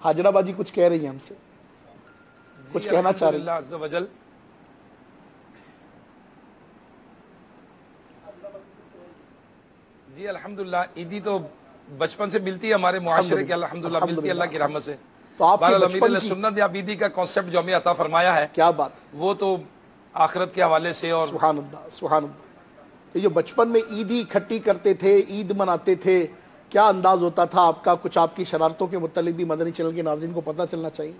S4: حاجرہ باجی کچھ کہہ رہی ہیں ہم سے، کچھ کہنا چاہ رہی ہیں.
S6: الحمدللہ عز و جل. جی الحمدللہ عیدی تو بچپن سے ملتی ہے ہمارے معاشرے کے، الحمدللہ ملتی ہے اللہ کی رحمت سے.
S4: تو آپ کے
S6: بہرحال امیر
S4: بچپن
S6: علیہ
S4: کی
S6: سنت یا عیدی کا کانسیپٹ جو ہمیں عطا فرمایا ہے
S4: کیا بات ہے.
S6: وہ تو آخرت کے حوالے سے اور
S4: سبحان اللہ سبحان اللہ. یہ جو بچپن میں عیدی اکٹھی کرتے تھے، عید مناتے تھے، کیا انداز ہوتا تھا آپ کا؟ کچھ آپ کی شرارتوں کے متعلق بھی مدنی چینل کے ناظرین کو پتہ چلنا چاہیے.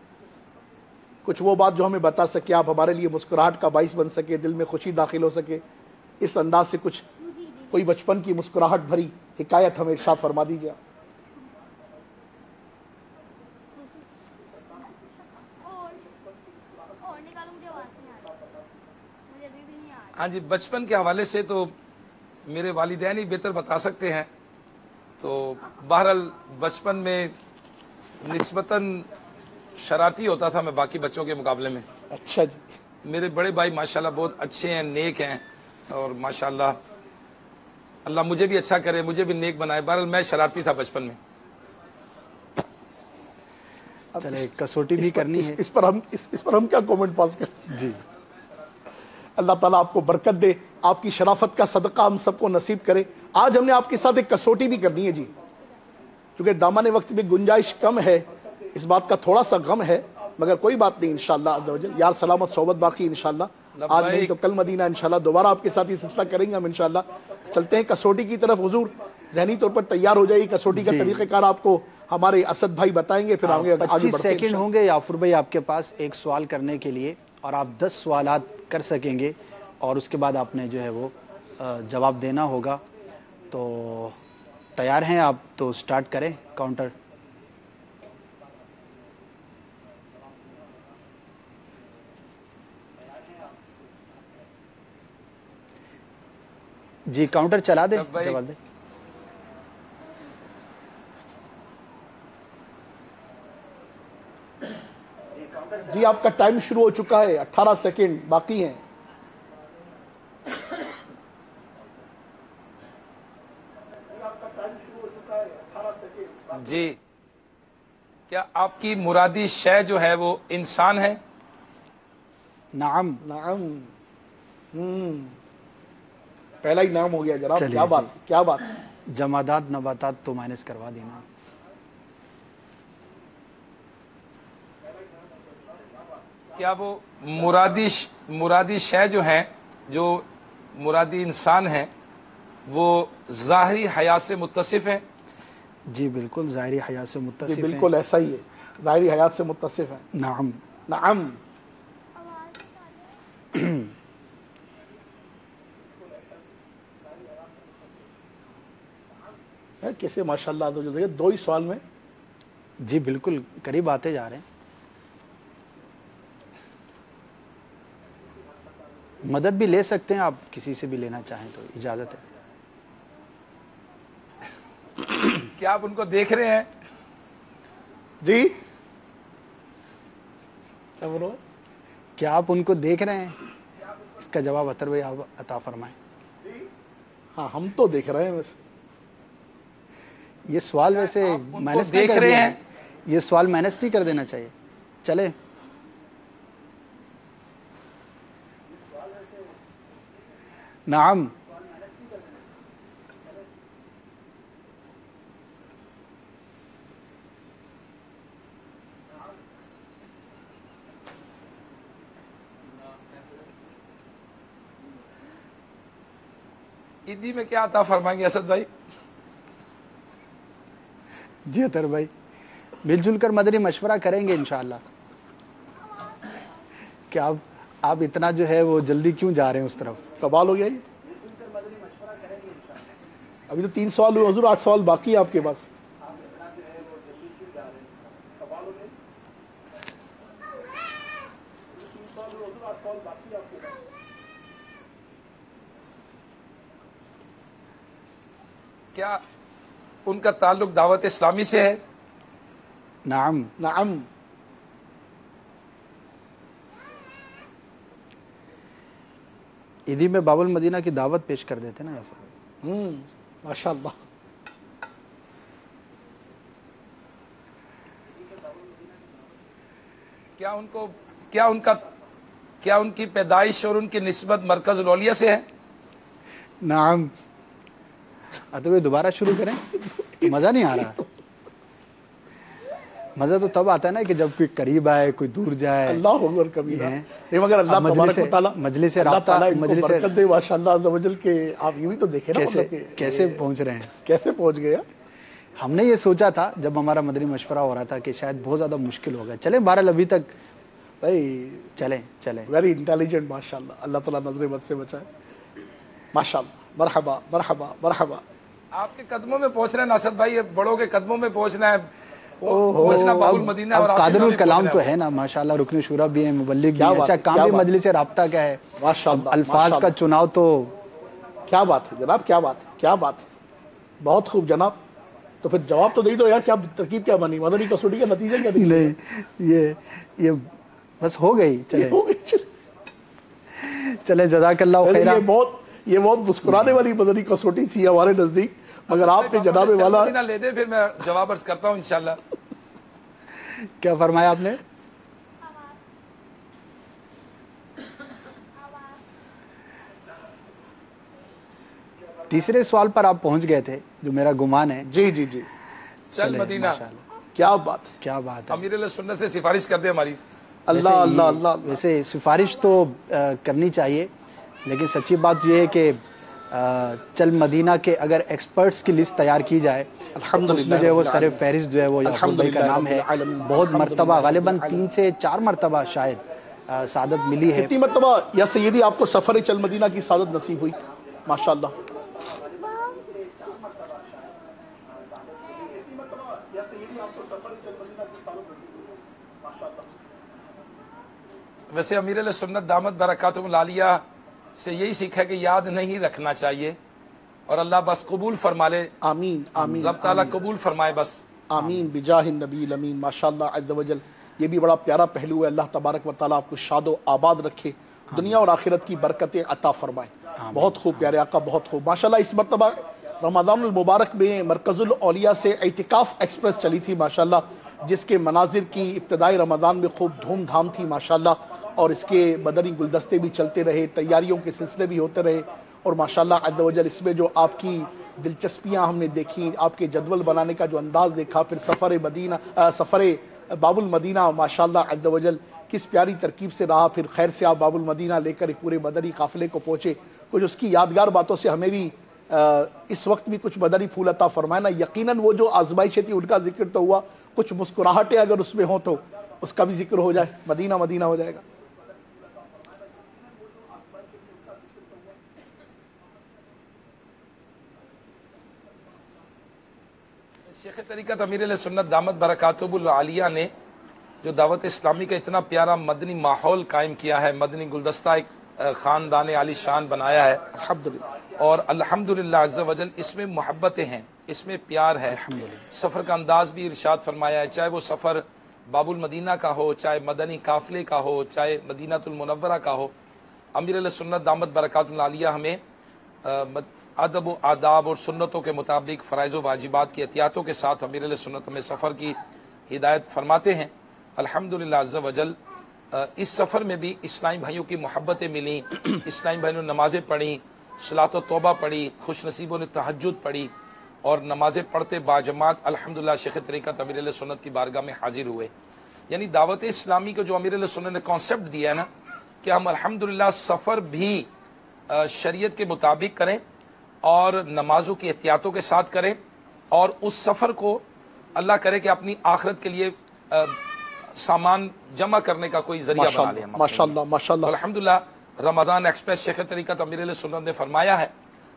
S4: کچھ وہ بات جو ہمیں بتا سکے، آپ ہمارے لیے مسکراہٹ کا باعث بن سکے، دل میں خوشی داخل ہو سکے، اس انداز سے کچھ کوئی بچپن کی مسکراہٹ بھری حکایت ہمیں ارشاد فرما دیجیے.
S6: ہاں جی بچپن کے حوالے سے تو میرے والدین ہی بہتر بتا سکتے ہیں. تو بہرحال بچپن میں نسبتاً شرارتی ہوتا تھا میں باقی بچوں کے مقابلے میں.
S4: اچھا جی.
S6: میرے بڑے بھائی ماشاءاللہ بہت اچھے ہیں، نیک ہیں، اور ماشاءاللہ اللہ مجھے بھی اچھا کرے، مجھے بھی نیک بنائے. بہرحال میں شرارتی تھا بچپن میں.
S3: چلے کسوٹی بھی کرنی ہے.
S4: اس پر ہم کیا کومنٹ پاس کریں.
S3: جی
S4: اللہ تعالیٰ آپ کو برکت دے، آپ کی شرافت کا صدقہ ہم سب کو نصیب کرے. آج ہم نے آپ کے ساتھ ایک کسوٹی بھی کرنی ہے جی، کیونکہ دامن وقت میں گنجائش کم ہے، اس بات کا تھوڑا سا غم ہے، مگر کوئی بات نہیں انشاءاللہ عز و جل. یار سلامت صحبت باقی انشاءاللہ. آج نہیں تو کل مدینہ انشاءاللہ دوبارہ آپ کے ساتھ یہ سلسلہ کریں گے ہم انشاءاللہ. چلتے ہیں کسوٹی کی طرف. حضور ذہنی طور پر تیار ہو جائے. کسوٹی کا طریقہ کار آپ کو ہمارے اسد بھائی بتائیں گے، پھر آگے
S3: 25 سیکنڈ ہوں گے یافر بھائی آپ کے پاس ایک سوال کرنے کے لیے، اور آپ 10 سوالات کر سکیں گے، اور اس کے بعد آپ نے جو ہے وہ جواب دینا ہوگا. تو تیار ہیں آپ؟ تو سٹارٹ کریں کاؤنٹر. جی کاؤنٹر چلا دیں، جواب دیں.
S4: جی آپ کا ٹائم شروع ہو چکا ہے، 18 سیکنڈ باقی ہیں.
S6: جی کیا آپ کی مرادی شے جو ہے وہ انسان ہے؟
S4: نعم نعم. پہلا ہی نام ہو گیا جناب. کیا بات کیا بات.
S3: جمادات نباتات تو مائنس کروا دینا.
S6: کیا وہ مرادی شے جو ہیں، جو مرادی انسان ہیں، وہ ظاہری حیات سے متصف ہیں؟
S3: جی بالکل ظاہری حیات سے متصف
S4: جی بالکل ایسا ہی ہے، ظاہری حیات سے متصف ہیں.
S3: نعم.
S4: نعم. کیسے ماشاءاللہ جو دیکھیں 2 ہی سوال میں.
S3: جی بالکل قریب آتے جا رہے ہیں. مدد بھی لے سکتے ہیں آپ، کسی سے بھی لینا چاہیں تو اجازت ہے.
S6: کیا آپ ان کو دیکھ رہے ہیں؟
S4: جی کیا بولو؟
S3: کیا آپ ان کو دیکھ رہے ہیں؟ اس کا جواب اطہر بھائی آپ عطا فرمائیں.
S4: ہاں ہم تو دیکھ رہے ہیں ویسے.
S3: یہ سوال ویسے مائنس نہیں کر دینا، یہ سوال مائنس نہیں کر دینا چاہیے. چلے نعم.
S6: عیدی میں کیا عطا فرمائیں گے اسد بھائی؟
S3: جی اطہر بھائی مل جل کر مدنی مشورہ کریں گے انشاءاللہ. کہ آپ اتنا جو ہے وہ جلدی کیوں جا رہے ہیں اس طرف؟
S4: کمال ہو گیا یہ. ابھی تو 3 سوال ہوئے حضور، 8 سوال باقی ہے آپ کے پاس.
S6: کیا ان کا تعلق دعوت اسلامی سے ہے؟
S3: نعم.
S4: نعم.
S3: عیدی میں باب المدینہ کی دعوت پیش کر دیتے نا.
S4: ماشاء اللہ.
S6: کیا ان کی پیدائش اور ان کی نسبت مرکز الاولیاء سے ہے؟
S3: نعم. اطہر دوبارہ شروع کریں، مزہ نہیں آ رہا. مزہ تو تب آتا ہے نا کہ جب کوئی قریب آئے کوئی دور جائے.
S4: اللہ اکبر کبیرہ. مگر اللہ تبارک و تعالیٰ
S3: مجلس رابطہ
S4: برکت دے ماشاءاللہ عز و جل کے. آپ یوں ہی تو دیکھیں نا
S3: کیسے پہنچ رہے ہیں،
S4: کیسے پہنچ گئے.
S3: ہم نے یہ سوچا تھا جب ہمارا مدنی مشورہ ہو رہا تھا کہ شاید بہت زیادہ مشکل ہوگا. چلیں بہرحال ابھی تک
S4: بھائی
S3: چلیں.
S4: ویری انٹیلیجنٹ ماشاءاللہ. اللہ تعالیٰ نظر بد سے بچائے. ماشاءاللہ. مرحبا مرحبا مرحبا.
S6: آپ کے قدموں میں پہنچ رہے ہیں ناصر بھائی، بڑوں کے قدموں میں پہنچنا ہے. باب المدینہ اور
S3: قادر الکلام تو ہے نا ماشاءاللہ، رکن شورا بھی ہیں، مبلغ بھی ہیں. اچھا کام بھی مجلس رابطہ کا ہے.
S4: ماشاءاللہ.
S3: الفاظ کا چناؤ تو
S4: کیا بات ہے جناب، کیا بات ہے، کیا بات ہے. بہت خوب جناب. تو پھر جواب تو دے دو یار، کیا ترکیب کیا بنی؟ مدنی کسوٹی کا نتیجہ کیا نکلا؟
S3: نہیں یہ بس ہو گئی. چلے جزاک اللہ خیر.
S4: یہ بہت مسکرانے والی مدنی کسوٹی تھی ہمارے نزدیک، مگر آپ نے جناب والا
S6: لے دیں پھر میں جواب عرض کرتا ہوں انشاءاللہ.
S3: کیا فرمایا آپ نے؟ تیسرے سوال پر آپ پہنچ گئے تھے جو میرا گمان ہے.
S4: جی جی جی.
S6: چل مدینہ.
S4: کیا بات،
S3: کیا بات ہے.
S6: امیر علیہ سنت سے سفارش کر دیں ہماری.
S4: اللہ اللہ اللہ.
S3: ویسے سفارش تو کرنی چاہیے، لیکن سچی بات یہ ہے کہ چل مدینہ کے اگر ایکسپرٹس کی لسٹ تیار کی جائے، الحمدللہ جو ہے وہ سر فہرست جو ہے وہ یعقوب بھائی کا نام ہے. بہت مرتبہ، غالباً 3 سے 4 مرتبہ شاید سعادت ملی ہے.
S4: کتنی مرتبہ یا سیدی آپ کو سفر چل مدینہ کی سعادت نصیب ہوئی؟ ماشاءاللہ.
S6: ویسے امیر علیہ سنت دامت برکاتہم العالیہ سے یہی سیکھا کہ یاد نہیں رکھنا چاہیے، اور اللہ بس قبول فرما لے.
S4: آمین آمین.
S6: رب تعالیٰ قبول فرمائے بس.
S4: آمین بجاہ النبی الامین. ماشاءاللہ عز و جل. یہ بھی بڑا پیارا پہلو ہے. اللہ تبارک و تعالیٰ آپ کو شاد و آباد رکھے، دنیا اور آخرت کی برکتیں عطا فرمائے. بہت خوب پیارے آقا، بہت خوب. ماشاءاللہ اس مرتبہ رمضان المبارک میں مرکز الاولیاء سے اعتکاف ایکسپریس چلی تھی ماشاءاللہ، جس کے مناظر کی ابتدائی رمضان میں خوب دھوم دھام تھی ماشاءاللہ، اور اس کے مدنی گلدستے بھی چلتے رہے، تیاریوں کے سلسلے بھی ہوتے رہے. اور ماشاءاللہ عز و جل اس میں جو آپ کی دلچسپیاں ہم نے دیکھی، آپ کے جدول بنانے کا جو انداز دیکھا، پھر سفر باب المدینہ ماشاءاللہ عز و جل کس پیاری ترکیب سے رہا. پھر خیر سے آپ باب المدینہ لے کر ایک پورے مدنی قافلے کو پہنچے. کچھ اس کی یادگار باتوں سے ہمیں بھی اس وقت بھی کچھ مدنی پھول عطا فرمائے نا. یقیناً وہ جو آزمائشیں تھی ان کا ذکر تو ہوا, کچھ مسکراہٹیں اگر اس میں ہوں تو اس کا بھی ذکر ہو جائے, مدینہ مدینہ ہو جائے گا.
S6: شیخ طریقت امیر علیہ سنت دامت برکاتہ العالیہ نے جو دعوت اسلامی کا اتنا پیارا مدنی ماحول قائم کیا ہے, مدنی گلدستہ ایک خاندان عالی شان بنایا ہے
S4: الحمدللہ,
S6: اور الحمدللہ عز وجل اس میں محبتیں ہیں, اس میں پیار ہے. سفر کا انداز بھی ارشاد فرمایا ہے, چاہے وہ سفر باب المدینہ کا ہو, چاہے مدنی قافلے کا ہو, چاہے مدینہ المنورہ کا ہو. امیر علیہ سنت دامت برکاتہ العالیہ ہمیں ادب و آداب اور سنتوں کے مطابق فرائض و واجبات کی احتیاطوں کے ساتھ امیر علیہ سنت ہمیں سفر کی ہدایت فرماتے ہیں. الحمدللہ عز وجل اس سفر میں بھی اسلامی بھائیوں کی محبتیں ملیں, اسلامی بھائیوں نے نمازیں پڑھیں, صلاۃ و توبہ پڑھی, خوش نصیبوں نے تہجد پڑھی اور نمازیں پڑھتے باجماعت الحمدللہ شیخ طریقت امیر علیہ سنت کی بارگاہ میں حاضر ہوئے. یعنی دعوت اسلامی کو جو امیر علیہ سنت نے کانسیپٹ دیا ہے نا کہ ہم الحمدللہ سفر بھی شریعت کے مطابق کریں اور نمازوں کی احتیاطوں کے ساتھ کریں, اور اس سفر کو اللہ کرے کہ اپنی آخرت کے لیے سامان جمع کرنے کا کوئی ذریعہ بنا لیں.
S4: ماشاءاللہ ماشاءاللہ.
S6: الحمدللہ رمضان ایکسپریس شیخ طریقت امیر علیہ سنت نے فرمایا ہے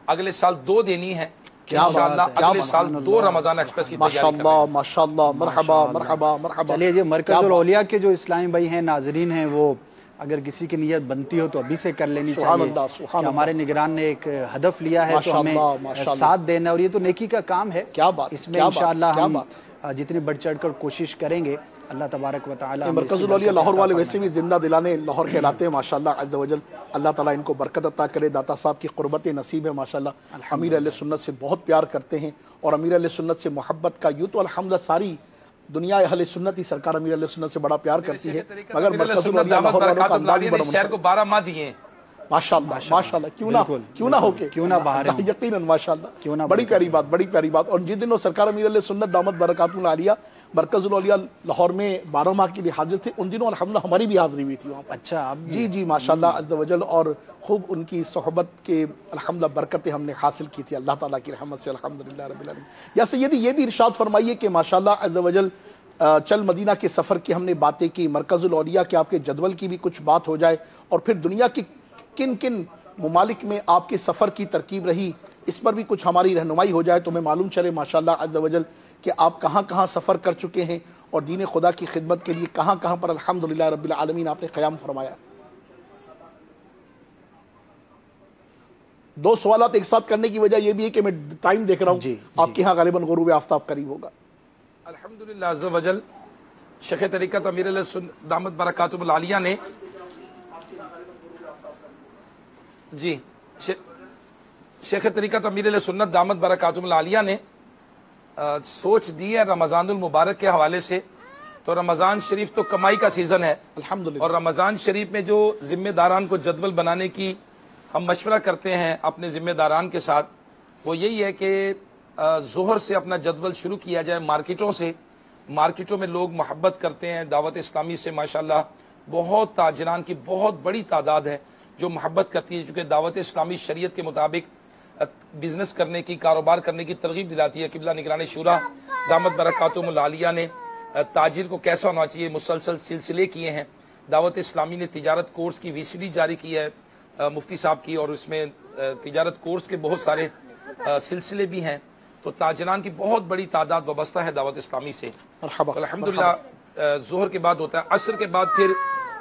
S6: اگلے سال 2 دینی ہے, انشاءاللہ اگلے سال 2 رمضان ایکسپریس کی تیاری کر رہے ہیں.
S4: ماشاءاللہ, مرحبا مرحبا مرحبا.
S3: چلیے جی, مرکز الاولیاء کے جو اسلامی بھائی ہیں, ناظرین ہیں, وہ اگر کسی کی نیت بنتی ہو تو ابھی سے کر لینی چاہیے. ہمارے نگران نے ایک ہدف لیا ہے تو ہمیں ساتھ دینا, اور یہ تو نیکی کا کام ہے.
S4: کیا بات,
S3: اس میں انشاءاللہ ہم جتنی بڑھ چڑھ کر کوشش کریں گے. اللہ تبارک و تعالی.
S4: مرکز الاولیاء لاہور والے ویسے بھی زندہ دلانے لاہور کہلاتے ہیں ماشاءاللہ عز وجل. اللہ تعالیٰ ان کو برکت عطا کرے, داتا صاحب کی قربت نصیب ہے ماشاءاللہ. امیر علیہ سنت سے بہت پیار کرتے ہیں اور امیر علیہ سنت سے محبت کا, یوں تو الحمدللہ ساری دنیا اہل سنت ہی سرکار امیر علیہ سنت سے بڑا پیار کرتی ہے, مگر مرکز الاولیاء لاہور والوں کا انداز ہی بڑا
S6: شہر کو 12 ماہ دیے ہیں
S4: ماشاءاللہ ماشاءاللہ. کیوں نہ ہو کے,
S3: کیوں نہ باہر,
S4: یقیناً ماشاءاللہ. بڑی پیاری بات, بڑی پیاری بات. اور جس دن وہ سرکار امیر علیہ سنت دامت برکاتہ العالیہ مرکز الاولیاء لاہور میں 12 ماہ کے لیے حاضر تھے, ان دنوں الحمدللہ ہماری بھی حاضری ہوئی تھی وہاں پر.
S3: اچھا,
S4: جی ماشاءاللہ عز وجل, اور خوب ان کی صحبت کے الحمدللہ برکتیں ہم نے حاصل کی تھی اللہ تعالیٰ کی رحمت سے الحمدللہ رب العالمین. یا سیدی یہ بھی ارشاد فرمائیے کہ ماشاءاللہ عز وجل چل مدینہ کے سفر کی ہم نے باتیں کی, مرکز الاولیاء کے آپ کے جدول کی بھی کچھ بات ہو جائے, اور پھر دنیا کی کن کن ممالک میں آپ کے سفر کی ترکیب رہی اس پر بھی کچھ ہماری رہنمائی ہو جائے تو ہمیں معلوم چلے ماشاءاللہ عز وجل کہ آپ کہاں کہاں سفر کر چکے ہیں اور دین خدا کی خدمت کے لیے کہاں کہاں پر الحمدللہ رب العالمین آپ نے قیام فرمایا. 2 سوالات ایک ساتھ کرنے کی وجہ یہ بھی ہے کہ میں ٹائم دیکھ رہا ہوں, آپ کے ہاں غالباً غروب آفتاب قریب ہوگا.
S6: الحمدللہ عز وجل شیخ طریقت امیر علیہ سنت دامت برکاتہ العالیہ نے شیخ طریقت امیر علیہ سنت دامت برکاتہ العالیہ نے سوچ دی ہے رمضان المبارک کے حوالے سے. تو رمضان شریف تو کمائی کا سیزن ہے
S4: الحمدللہ, اور
S6: رمضان شریف میں جو ذمہ داران کو جدول بنانے کی ہم مشورہ کرتے ہیں اپنے ذمہ داران کے ساتھ, وہ یہی ہے کہ ظہر سے اپنا جدول شروع کیا جائے مارکیٹوں سے. مارکیٹوں میں لوگ محبت کرتے ہیں دعوت اسلامی سے ماشاءاللہ, بہت تاجران کی بہت بڑی تعداد ہے جو محبت کرتی ہے, چونکہ دعوت اسلامی شریعت کے مطابق بزنس کرنے کی, کاروبار کرنے کی ترغیب دلاتی ہے. قبلہ نگران شورا دامت برکاتہ العالیہ نے تاجر کو کیسا ہونا چاہیے مسلسل سلسلے کیے ہیں. دعوت اسلامی نے تجارت کورس کی VCD جاری کی ہے مفتی صاحب کی, اور اس میں تجارت کورس کے بہت سارے سلسلے بھی ہیں. تو تاجران کی بہت بڑی تعداد وابستہ ہے دعوت اسلامی سے. الحمدللہ ظہر کے بعد ہوتا ہے, عصر کے بعد پھر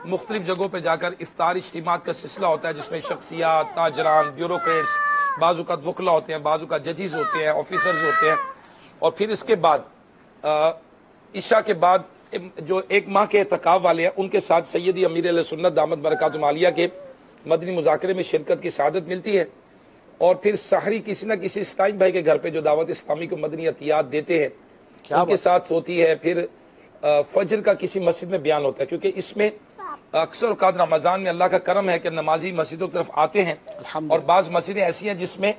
S6: مختلف جگہوں پہ جا کر افطار اجتماعات کا سلسلہ ہوتا ہے جس میں شخصیات, تاجران, بیوروکریٹس, بعض اوقات وکلا ہوتے ہیں, بعض اوقات ججز ہوتے ہیں, آفیسرز ہوتے ہیں. اور پھر اس کے بعد عشاء کے بعد جو 1 ماہ کے اعتکاف والے ہیں ان کے ساتھ سیدی امیر علیہ سنت دامت برکاتہ العالیہ کے مدنی مذاکرے میں شرکت کی سعادت ملتی ہے. اور پھر سحری کسی نہ کسی اسلامی بھائی کے گھر پہ جو دعوت اسلامی کو مدنی عطیات دیتے ہیں ان کے ساتھ ہوتی ہے. پھر فجر کا کسی مسجد میں بیان ہوتا ہے, کیونکہ اس میں اکثر اوقات رمضان میں اللہ کا کرم ہے کہ نمازی مسجدوں کی طرف آتے ہیں, اور بعض مسجدیں ایسی ہیں جس میں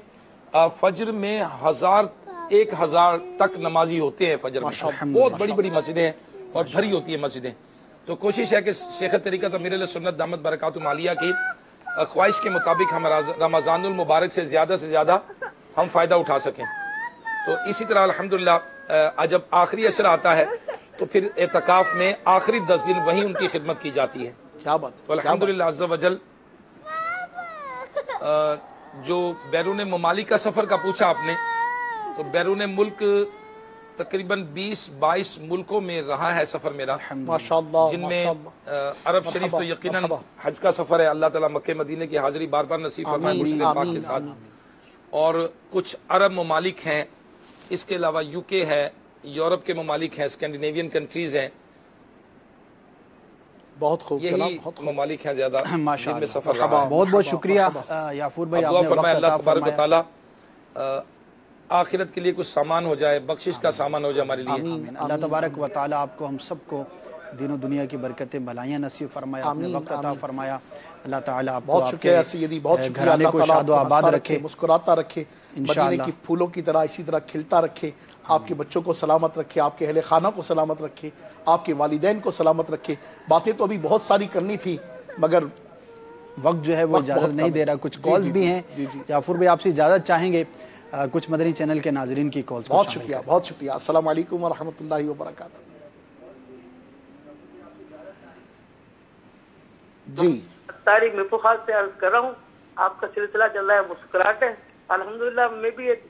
S6: فجر میں 1000 تک نمازی ہوتے ہیں فجر میں. بہت بڑی بڑی مسجدیں ہیں اور بھری ہوتی ہیں مسجدیں. تو کوشش ہے کہ شیخ طریقت امیر علیہ سنت دامت برکاتہ العالیہ کی خواہش کے مطابق ہم رمضان المبارک سے زیادہ ہم فائدہ اٹھا سکیں. تو اسی طرح الحمدللہ جب آخری عشر آتا ہے تو پھر اعتکاف میں آخری 10 دن وہیں ان کی خدمت کی جاتی ہے.
S4: کیا بات.
S6: تو الحمدللہ عز و جل جو بیرون ممالک کا سفر کا پوچھا آپ نے، تو بیرون ملک تقریباً 20-22 ملکوں میں رہا ہے سفر میرا،
S4: ماشاءاللہ،
S6: جن میں عرب شریف تو یقیناً حج کا سفر ہے. اللہ تعالیٰ مکہ مدینے کی حاضری بار بار نصیب فرمائے مسلم پاک کے ساتھ. اور کچھ عرب ممالک ہیں، اس کے علاوہ یو کے ہے، یورپ کے ممالک ہیں، اسکینڈینیوین کنٹریز ہیں.
S4: بہت خوب،
S6: یہی ممالک ہیں زیادہ جن میں سفر رہا ہے.
S3: بہت بہت شکریہ یافور بھائی، آپ نے
S6: فرمائے
S3: وقت
S6: اللہ
S3: عطا
S6: تبارک و
S3: فرمایا.
S6: تعالیٰ آخرت کے لیے کچھ سامان ہو جائے، بخشش کا سامان ہو جائے ہمارے لیے.
S3: آمین. اللہ تبارک و تعالیٰ آپ کو ہم سب کو دین و دنیا کی برکتیں بھلائیاں نصیب فرمایا، آپ نے وقت عطا فرمایا. اللہ تعالیٰ آپ کو
S4: بہت
S3: آپ
S4: شکریہ
S3: کے
S4: سیدی، بہت شکریہ.
S3: گھرانے کو شاد و آباد
S4: ہنستا
S3: رکھے،
S4: مسکراتا رکھے،
S3: انشاءاللہ.
S4: مدینے کی پھولوں کی طرح اسی طرح کھلتا رکھے. آپ کے بچوں کو سلامت رکھے، آپ کے اہل خانہ کو سلامت رکھے، آپ کے والدین کو سلامت رکھے. باتیں تو ابھی بہت ساری کرنی تھی مگر
S3: وقت جو ہے وہ اجازت نہیں دے رہا. کچھ کالز بھی ہیں. یافور بھائی آپ سے اجازت چاہیں گے کچھ مدنی چینل کے ناظرین کی کالز.
S4: بہت شکریہ، بہت شکریہ. السلام علیکم ورحمۃ اللہ وبرکاتہ. جی
S7: تاریخ میں بخار سے عرض کر رہا ہوں، آپ کا سلسلہ چل رہا ہے مسکراہٹ ہے. الحمدللہ میں بھی ایک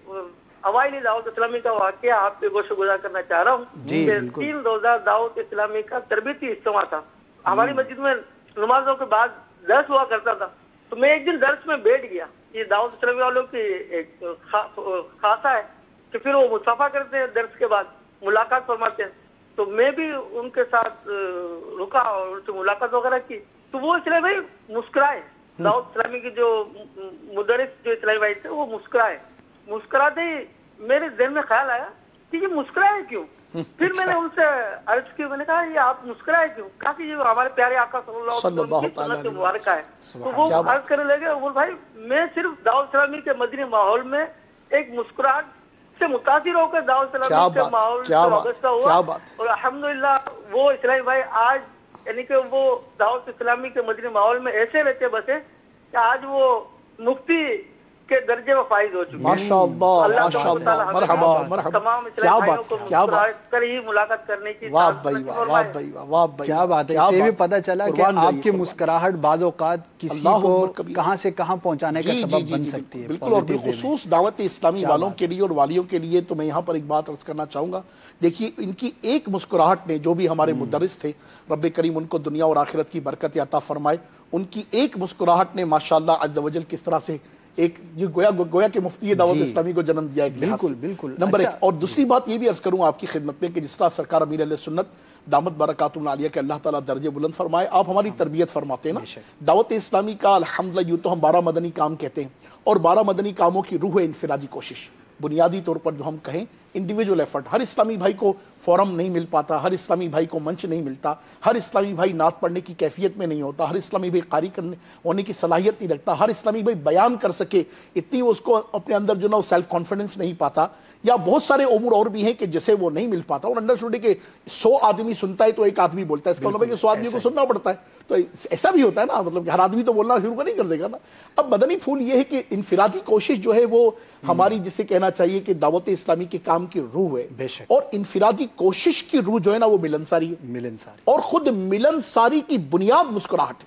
S7: اوائلی دعوت اسلامی کا واقعہ آپ پہ گوشت گزار کرنا چاہ رہا ہوں.
S3: جی،
S7: کہ
S3: بالکل.
S7: 3 روزہ دعوت اسلامی کا تربیتی اجتماع تھا. ہماری مسجد میں نمازوں کے بعد درس ہوا کرتا تھا. تو میں ایک دن درس میں بیٹھ گیا. یہ دعوت اسلامی والوں کی ایک خاصہ ہے کہ پھر وہ مصافحہ کرتے ہیں، درس کے بعد ملاقات فرماتے ہیں. تو میں بھی ان کے ساتھ رکا اور ان سے ملاقات وغیرہ کی. تو وہ اسلامی بھائی مسکرائے. دعوت اسلامی کی جو مدرس جو اسلامی بھائی تھے وہ مسکراتے ہی میرے ذہن میں خیال آیا کہ یہ مسکرائے کیوں. پھر میں نے ان سے عرض کی، میں نے کہا یہ آپ مسکرائے کیوں؟ کہا کہ یہ ہمارے پیارے آقا صلی اللہ علیہ وسلم کی سنت مبارکہ ہے. تو وہ عرض کرنے لگے، وہ بھائی میں صرف دعوت اسلامی کے مدنی ماحول میں ایک مسکراہٹ سے متاثر ہو کر دعوت اسلامی کے ماحول سے وابستہ ہوا. اور الحمدللہ وہ اسلامی بھائی آج یعنی کہ وہ دعوت اسلامی کے مدنی ماحول میں ایسے رہتے بسے کہ آج وہ مفتی کے درجے میں فائز ہو چکے ہیں.
S4: ماشاءاللہ، ماشاءاللہ، مرحبا مرحبا.
S7: تمام
S4: کیا
S7: اسلامی بھائیوں
S4: بات
S7: کو
S4: ہے، کیا بات
S7: مسکراہٹ کر ہی ملاقات کرنے کی.
S4: واہ بھائی واہ، واہ بھائی واہ، واہ بھائی
S3: کیا بات ہے. اس سے بھی پتہ چلا کہ آپ کی مسکراہٹ بعض اوقات کسی کو کہاں سے کہاں پہنچانے کا سبب بن سکتی ہے.
S4: بالکل. اور بالخصوص دعوت اسلامی والوں کے لیے اور والیوں کے لیے تو میں یہاں پر ایک بات عرض کرنا چاہوں گا. دیکھیے ان کی ایک مسکراہٹ نے، جو بھی ہمارے مدرس تھے، رب کریم ان کو دنیا اور آخرت کی برکت عطا فرمائے، ان کی ایک مسکراہٹ نے ماشاءاللہ عز و جل کس طرح سے ایک یہ گویا کہ مفتی دعوت اسلامی کو جنم دیا.
S3: بالکل بالکل.
S4: نمبر 1. اور دوسری بات یہ بھی عرض کروں آپ کی خدمت میں کہ جس طرح سرکار امیر علیہ سنت دامت برکاتہم العالیہ کے اللہ تعالیٰ درجے بلند فرمائے، آپ ہماری تربیت فرماتے ہیں نا. دعوت اسلامی کا الحمدللہ یوں تو ہم 12 مدنی کام کہتے ہیں، اور 12 مدنی کاموں کی روح ہے انفرادی کوشش. بنیادی طور پر جو ہم کہیں انڈیویجول ایفرٹ. ہر اسلامی بھائی کو فورم نہیں مل پاتا، ہر اسلامی بھائی کو منچ نہیں ملتا، ہر اسلامی بھائی نعت پڑھنے کی کیفیت میں نہیں ہوتا، ہر اسلامی بھائی قاری کرنے ہونے کی صلاحیت نہیں رکھتا، ہر اسلامی بھائی بیان کر سکے اتنی اس کو اپنے اندر جو نا وہ سیلف کانفیڈنس نہیں پاتا، یا بہت سارے امور اور بھی ہیں کہ جسے وہ نہیں مل پاتا. اور انڈرسٹوڈ ہے کہ 100 آدمی سنتا ہے تو ایک آدمی بولتا ہے، اس کا مطلب ہے کہ 100 آدمی کو سننا پڑتا ہے. تو ایسا بھی ہوتا ہے نا، مطلب کہ ہر آدمی تو بولنا شروع نہیں کر دے گا نا. اب مدنی پھول یہ ہے کہ انفرادی کوشش جو ہے وہ ہماری جسے کہنا چاہیے کہ دعوت اسلامی کے کام کی روح ہے.
S3: بے شک.
S4: اور انفرادی کوشش کی روح جو ہے نا وہ ملنساری ہے.
S3: ملنساری.
S4: اور خود ملنساری کی بنیاد مسکراہٹ.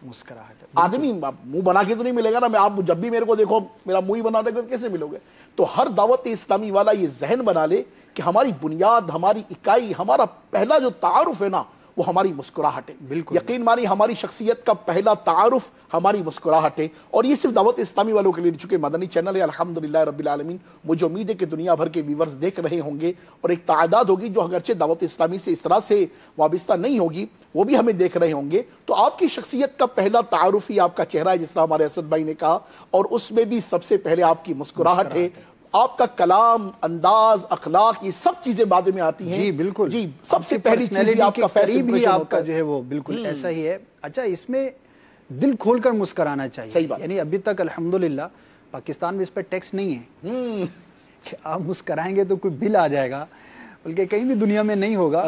S4: آدمی منہ بنا کے تو نہیں ملے گا نا. میں آپ جب بھی میرے کو دیکھو میرا منہ ہی بنا دے گا کیسے ملو گے؟ تو ہر دعوت اسلامی والا یہ ذہن بنا لے کہ ہماری بنیاد، ہماری اکائی، ہمارا پہلا جو تعارف ہے نا وہ ہماری مسکراہٹ ہے.
S3: بالکل.
S4: یقین مانی ہماری شخصیت کا پہلا تعارف ہماری مسکراہٹ ہے. اور یہ صرف دعوت اسلامی والوں کے لیے، چونکہ مدنی چینل ہے الحمدللہ رب العالمین، مجھے امید ہے کہ دنیا بھر کے ویورز دیکھ رہے ہوں گے، اور ایک تعداد ہوگی جو اگرچہ دعوت اسلامی سے اس طرح سے وابستہ نہیں ہوگی، وہ بھی ہمیں دیکھ رہے ہوں گے. تو آپ کی شخصیت کا پہلا تعارف ہی آپ کا چہرہ ہے، جس طرح ہمارے اسد بھائی نے کہا، اور اس میں بھی سب سے پہلے آپ کی مسکراہٹ ہے. آپ کا کلام، انداز، اخلاق، یہ سب چیزیں بعد میں آتی ہیں.
S3: جی بالکل.
S4: جی سب سے پہلی چیز آپ کا
S3: قریب ہی آپ کا جو ہے وہ بالکل ایسا ہی ہے. اچھا، اس میں دل کھول کر مسکرانا چاہیے.
S4: صحیح بات.
S3: یعنی ابھی تک الحمدللہ پاکستان میں اس پہ ٹیکس نہیں ہے کہ آپ مسکرائیں گے تو کوئی بل آ جائے گا، بلکہ کہیں بھی دنیا میں نہیں ہوگا.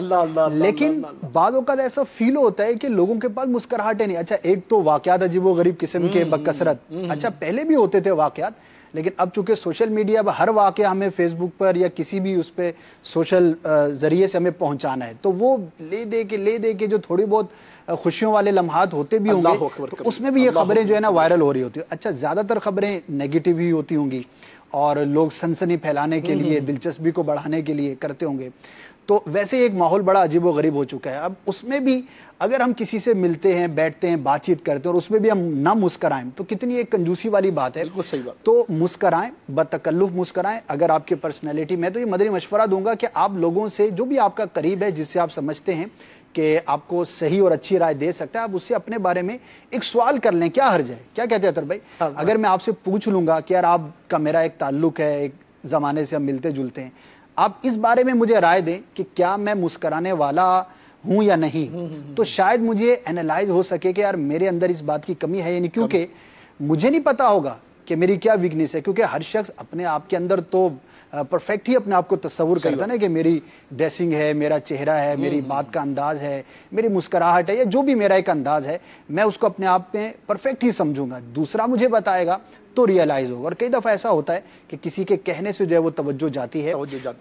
S3: لیکن بعض اوقات ایسا فیل ہوتا ہے کہ لوگوں کے پاس مسکراہٹیں نہیں. اچھا، ایک تو واقعات عجیب و غریب قسم کے بکثرت، اچھا پہلے بھی ہوتے تھے واقعات، لیکن اب چونکہ سوشل میڈیا اب ہر واقعہ ہمیں فیس بک پر یا کسی بھی اس پہ سوشل ذریعے سے ہمیں پہنچانا ہے، تو وہ لے دے کے جو تھوڑی بہت خوشیوں والے لمحات ہوتے بھی ہوں گے تو اس میں بھی یہ خبریں جو ہے نا وائرل ہو رہی ہوتی ہیں۔ اچھا، زیادہ تر خبریں نیگیٹو ہی ہوتی ہوں گی اور لوگ سنسنی پھیلانے کے لیے، دلچسپی کو بڑھانے کے لیے کرتے ہوں گے، تو ویسے ایک ماحول بڑا عجیب و غریب ہو چکا ہے۔ اب اس میں بھی اگر ہم کسی سے ملتے ہیں، بیٹھتے ہیں، بات چیت کرتے ہیں اور اس میں بھی ہم نہ مسکرائیں تو کتنی ایک کنجوسی والی بات ہے۔
S4: بالکل صحیح بات۔
S3: تو مسکرائیں، بتکلف مسکرائیں۔ اگر آپ کی پرسنالٹی، میں تو یہ مدنی مشورہ دوں گا کہ آپ لوگوں سے، جو بھی آپ کا قریب ہے، جس سے آپ سمجھتے ہیں کہ آپ کو صحیح اور اچھی رائے دے سکتا ہے، آپ اس سے اپنے بارے میں ایک سوال کر لیں، کیا حرج ہے؟ کیا کہتے ہیں اطہر بھائی؟ اگر میں آپ سے پوچھ لوں گا کہ یار آپ کا میرا ایک تعلق ہے، ایک زمانے سے ہم ملتے جلتے ہیں، آپ اس بارے میں مجھے رائے دیں کہ کیا میں مسکرانے والا ہوں یا نہیں، تو شاید مجھے اینالائز ہو سکے کہ یار میرے اندر اس بات کی کمی ہے یا نہیں، کیونکہ مجھے نہیں پتا ہوگا کہ میری کیا ویکنیس ہے، کیونکہ ہر شخص اپنے آپ کے اندر تو پرفیکٹ ہی اپنے آپ کو تصور کرتا ہے نا کہ میری ڈریسنگ ہے، میرا چہرہ ہے، میری بات کا انداز ہے، میری مسکراہٹ ہے، یا جو بھی میرا ایک انداز ہے، میں اس کو اپنے آپ میں پرفیکٹ ہی سمجھوں گا۔ دوسرا مجھے بتائے گا تو ریئلائز ہوگا، اور کئی دفعہ ایسا ہوتا ہے کہ کسی کے کہنے سے جو ہے وہ توجہ جاتی ہے،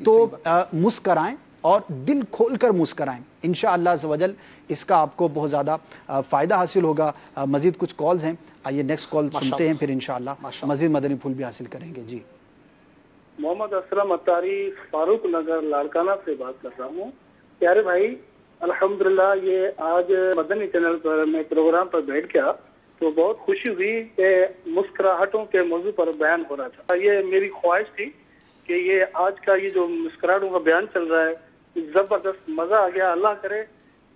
S3: تو مسکرائیں اور دل کھول کر مسکرائیں، انشاءاللہ عز و جل اس کا آپ کو بہت زیادہ فائدہ حاصل ہوگا۔ مزید کچھ کالز ہیں، آئیے نیکسٹ کال سنتے ہیں، پھر انشاءاللہ مزید مدنی پھول بھی حاصل کریں گے۔ جی،
S8: محمد اسلم اتاری، فاروق نگر لاڑکانہ سے بات کر رہا ہوں۔ پیارے بھائی، الحمدللہ یہ آج مدنی چینل پر میں پروگرام پر بیٹھ گیا تو بہت خوشی ہوئی کہ مسکراہٹوں کے موضوع پر بیان ہو رہا تھا۔ یہ میری خواہش تھی کہ یہ آج کا یہ جو مسکراہٹوں کا بیان چل رہا ہے، زبردست مزہ آ گیا۔ اللہ کرے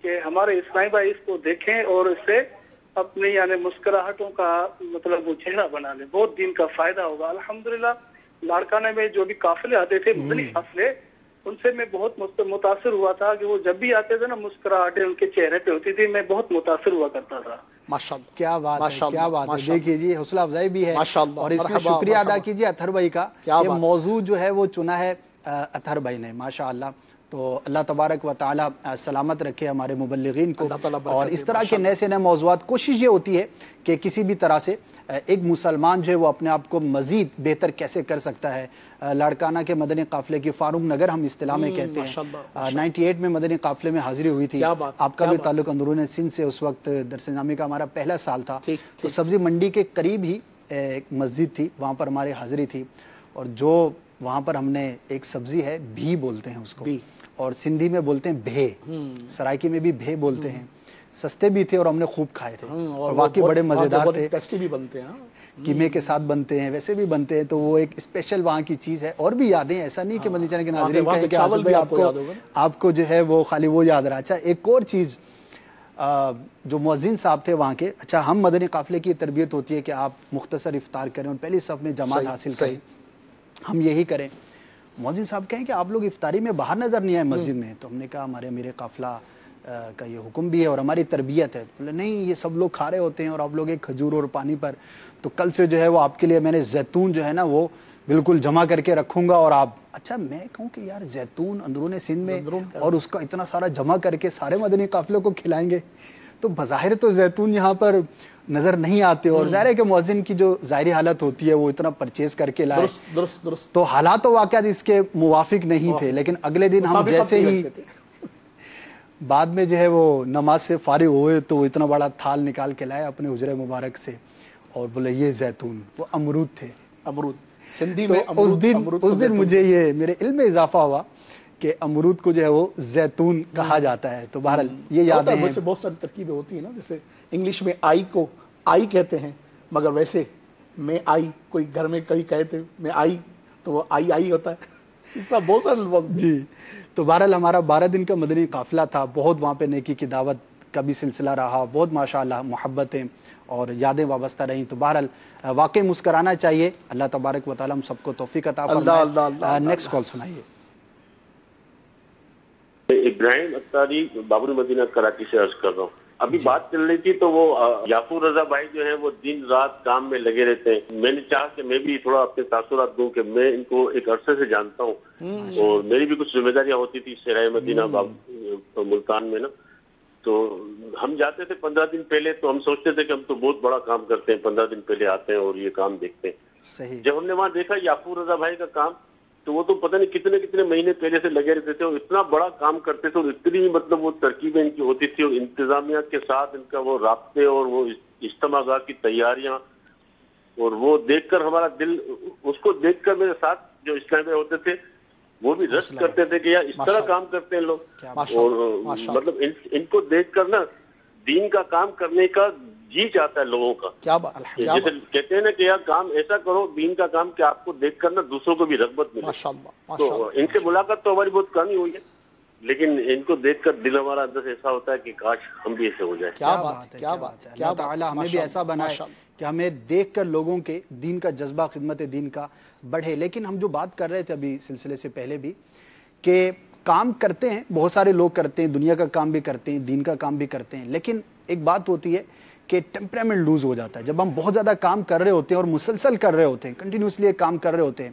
S8: کہ ہمارے اسلامی بھائی اس کو دیکھیں اور اس سے اپنی یعنی مسکراہٹوں کا مطلب وہ چہرہ بنا لیں، بہت دین کا فائدہ ہوگا۔ الحمدللہ لاڑکانہ میں جو بھی قافلے آتے تھے، مدنی قافلے، ان سے میں بہت متاثر ہوا تھا کہ وہ جب بھی آتے تھے نا، مسکراہٹیں ان کے چہرے پہ ہوتی تھی، میں بہت متاثر ہوا کرتا تھا۔
S4: ماشاءاللہ،
S3: کیا بات ہے، کیا بات ہے۔ دیکھیے جی، حوصلہ افزائی بھی ہے اور اس میں شکریہ ادا کیجیے اطہر بھائی کا، یہ موضوع جو ہے وہ چنا ہے اطہر بھائی نے، ماشاءاللہ۔ تو اللہ تبارک و تعالی سلامت رکھے ہمارے مبلغین کو، اور اس طرح کے نئے سے نئے موضوعات، کوشش یہ ہوتی ہے کہ کسی بھی طرح سے ایک مسلمان جو ہے وہ اپنے آپ کو مزید بہتر کیسے کر سکتا ہے۔ لاڑکانہ کے مدنی قافلے کی فاروق نگر ہم اصطلاح میں کہتے ہیں، 98 میں مدنی قافلے میں حاضری ہوئی تھی۔ آپ کا بھی تعلق اندرون سندھ سے، اس وقت درس نظامی کا ہمارا پہلا سال تھا، تو سبزی منڈی کے قریب ہی ایک مسجد تھی، وہاں پر ہماری حاضری تھی، اور جو وہاں پر ہم نے ایک سبزی ہے، بھی بولتے ہیں اس کو، اور سندھی میں بولتے ہیں بھے، سرائکی میں بھی بھے بولتے ہیں، سستے بھی تھے اور ہم نے خوب کھائے تھے، اور واقعی بڑے مزیدار تھے،
S4: ٹیسٹی بھی بنتے ہیں،
S3: قیمے کے ساتھ بنتے ہیں، ویسے بھی بنتے ہیں، تو وہ ایک اسپیشل وہاں کی چیز ہے۔ اور بھی یادیں، ایسا نہیں کہ مدنی چینل کے ناظرین کہیں کہ آصف بھائی آپ کو جو ہے وہ خالی وہ یاد رہا۔ اچھا، ایک اور چیز، جو مؤذن صاحب تھے وہاں کے، اچھا ہم مدنی قافلے کی تربیت ہوتی ہے کہ آپ مختصر افطار کریں اور پہلی صف میں جماعت حاصل کریں، ہم یہی کریں۔ مؤذن صاحب کہیں کہ آپ لوگ افطاری میں باہر نظر نہیں آئے مسجد میں، تو ہم نے کہا ہمارے امیر قافلہ کا یہ حکم بھی ہے اور ہماری تربیت ہے۔ بولے نہیں، یہ سب لوگ کھا رہے ہوتے ہیں اور آپ لوگ ایک کھجور اور پانی پر، تو کل سے جو ہے وہ آپ کے لیے میں نے زیتون جو ہے نا وہ بالکل جمع کر کے رکھوں گا، اور آپ، اچھا میں کہوں کہ یار زیتون اندرون سندھ میں اور اس کا اتنا سارا جمع کر کے سارے مدنی قافلوں کو کھلائیں گے، تو بظاہر تو زیتون یہاں پر نظر نہیں آتے، اور ظاہر ہے کہ مؤذن کی جو ظاہری حالت ہوتی ہے وہ اتنا پرچیز کر کے لائے،
S4: درست،
S3: تو حالات و واقعات اس کے موافق نہیں تھے، لیکن اگلے دن ہم جیسے ہی بعد میں جو ہے وہ نماز سے فارغ ہوئے تو وہ اتنا بڑا تھال نکال کے لائے اپنے حجرے مبارک سے، اور بولے یہ زیتون، وہ امرود تھے،
S4: امرود سندھی میں،
S3: اس دن مجھے یہ میرے علم میں اضافہ ہوا کہ امرود کو جو ہے وہ زیتون کہا جاتا ہے۔ تو بہرحال یہ یادیں ہیں،
S4: بہت ساری ترکیبیں ہوتی ہیں نا، جیسے انگلش میں آئی کو آئی کہتے ہیں، مگر ویسے میں آئی، کوئی گھر میں کئی کہتے میں آئی، تو وہ آئی ہوتا ہے، اس کا بہت سارے الفاظ۔
S3: جی، تو بہرحال ہمارا 12 دن کا مدنی قافلہ تھا، بہت وہاں پہ نیکی کی دعوت کا بھی سلسلہ رہا، بہت ماشاءاللہ محبتیں اور یادیں وابستہ رہیں، تو بہرحال واقعی مسکرانا چاہیے۔ اللہ تبارک و تعالی ہم سب کو توفیق عطا فرمائے۔ نیکسٹ کال سنائیے۔
S9: ابراہیم اتاری، بابر مدینہ کراچی سے عرض کر رہا ہوں۔ ابھی بات چل رہی تھی تو وہ یعقوب رضا بھائی جو ہیں وہ دن رات کام میں لگے رہتے ہیں، میں نے چاہا کہ میں بھی تھوڑا اپنے تاثرات دوں کہ میں ان کو ایک عرصے سے جانتا ہوں اور میری بھی کچھ ذمہ داریاں ہوتی تھی سرائے مدینہ ملتان میں نا، تو ہم جاتے تھے 15 دن پہلے، تو ہم سوچتے تھے کہ ہم تو بہت بڑا کام کرتے ہیں، 15 دن پہلے آتے ہیں اور یہ کام دیکھتے ہیں،
S3: صحیح.
S9: جب ہم نے وہاں دیکھا یعقوب رضا بھائی کا کام، تو وہ تو پتہ نہیں کتنے کتنے مہینے پہلے سے لگے رہتے تھے اور اتنا بڑا کام کرتے تھے، اور اتنی مطلب وہ ترکیبیں ان کی ہوتی تھی، اور انتظامیہ کے ساتھ ان کا وہ رابطے اور وہ اجتماع گاہ کی تیاریاں، اور وہ دیکھ کر ہمارا دل، اس کو دیکھ کر میرے ساتھ جو اسلامی ہوتے تھے وہ بھی رشک کرتے تھے کہ یار اس طرح کام کرتے ہیں لوگ. اور مطلب ان کو دیکھ کر نا دین کا کام کرنے کا جی چاہتا ہے لوگوں کا. جیسے کہتے ہیں نا کہ یار کام ایسا کرو دین کا کام کہ آپ کو دیکھ کر نا دوسروں کو بھی رغبت ملے. تو ان سے ملاقات تو ہماری بہت کم ہی ہوئی ہے، لیکن ان کو دیکھ کر دل ہمارا اندر سے ایسا ہوتا ہے کہ کاش ہم بھی ایسے ہو جائیں.
S3: کیا بات ہے، کیا بات ہے. اللہ تعالیٰ ہمیں بھی ایسا بنائے کہ ہمیں دیکھ کر لوگوں کے دین کا جذبہ خدمت دین کا بڑھے. لیکن ہم جو بات کر رہے تھے ابھی سلسلے سے پہلے بھی کہ کام کرتے ہیں، بہت سارے لوگ کرتے ہیں، دنیا کا کام بھی کرتے ہیں، دین کا کام بھی کرتے ہیں، لیکن ایک بات ہوتی ہے کہ ٹیمپرامنٹ لوز ہو جاتا ہے. جب ہم بہت زیادہ کام کر رہے ہوتے ہیں اور مسلسل کر رہے ہوتے ہیں، کنٹینیوسلی ایک کام کر رہے ہوتے ہیں،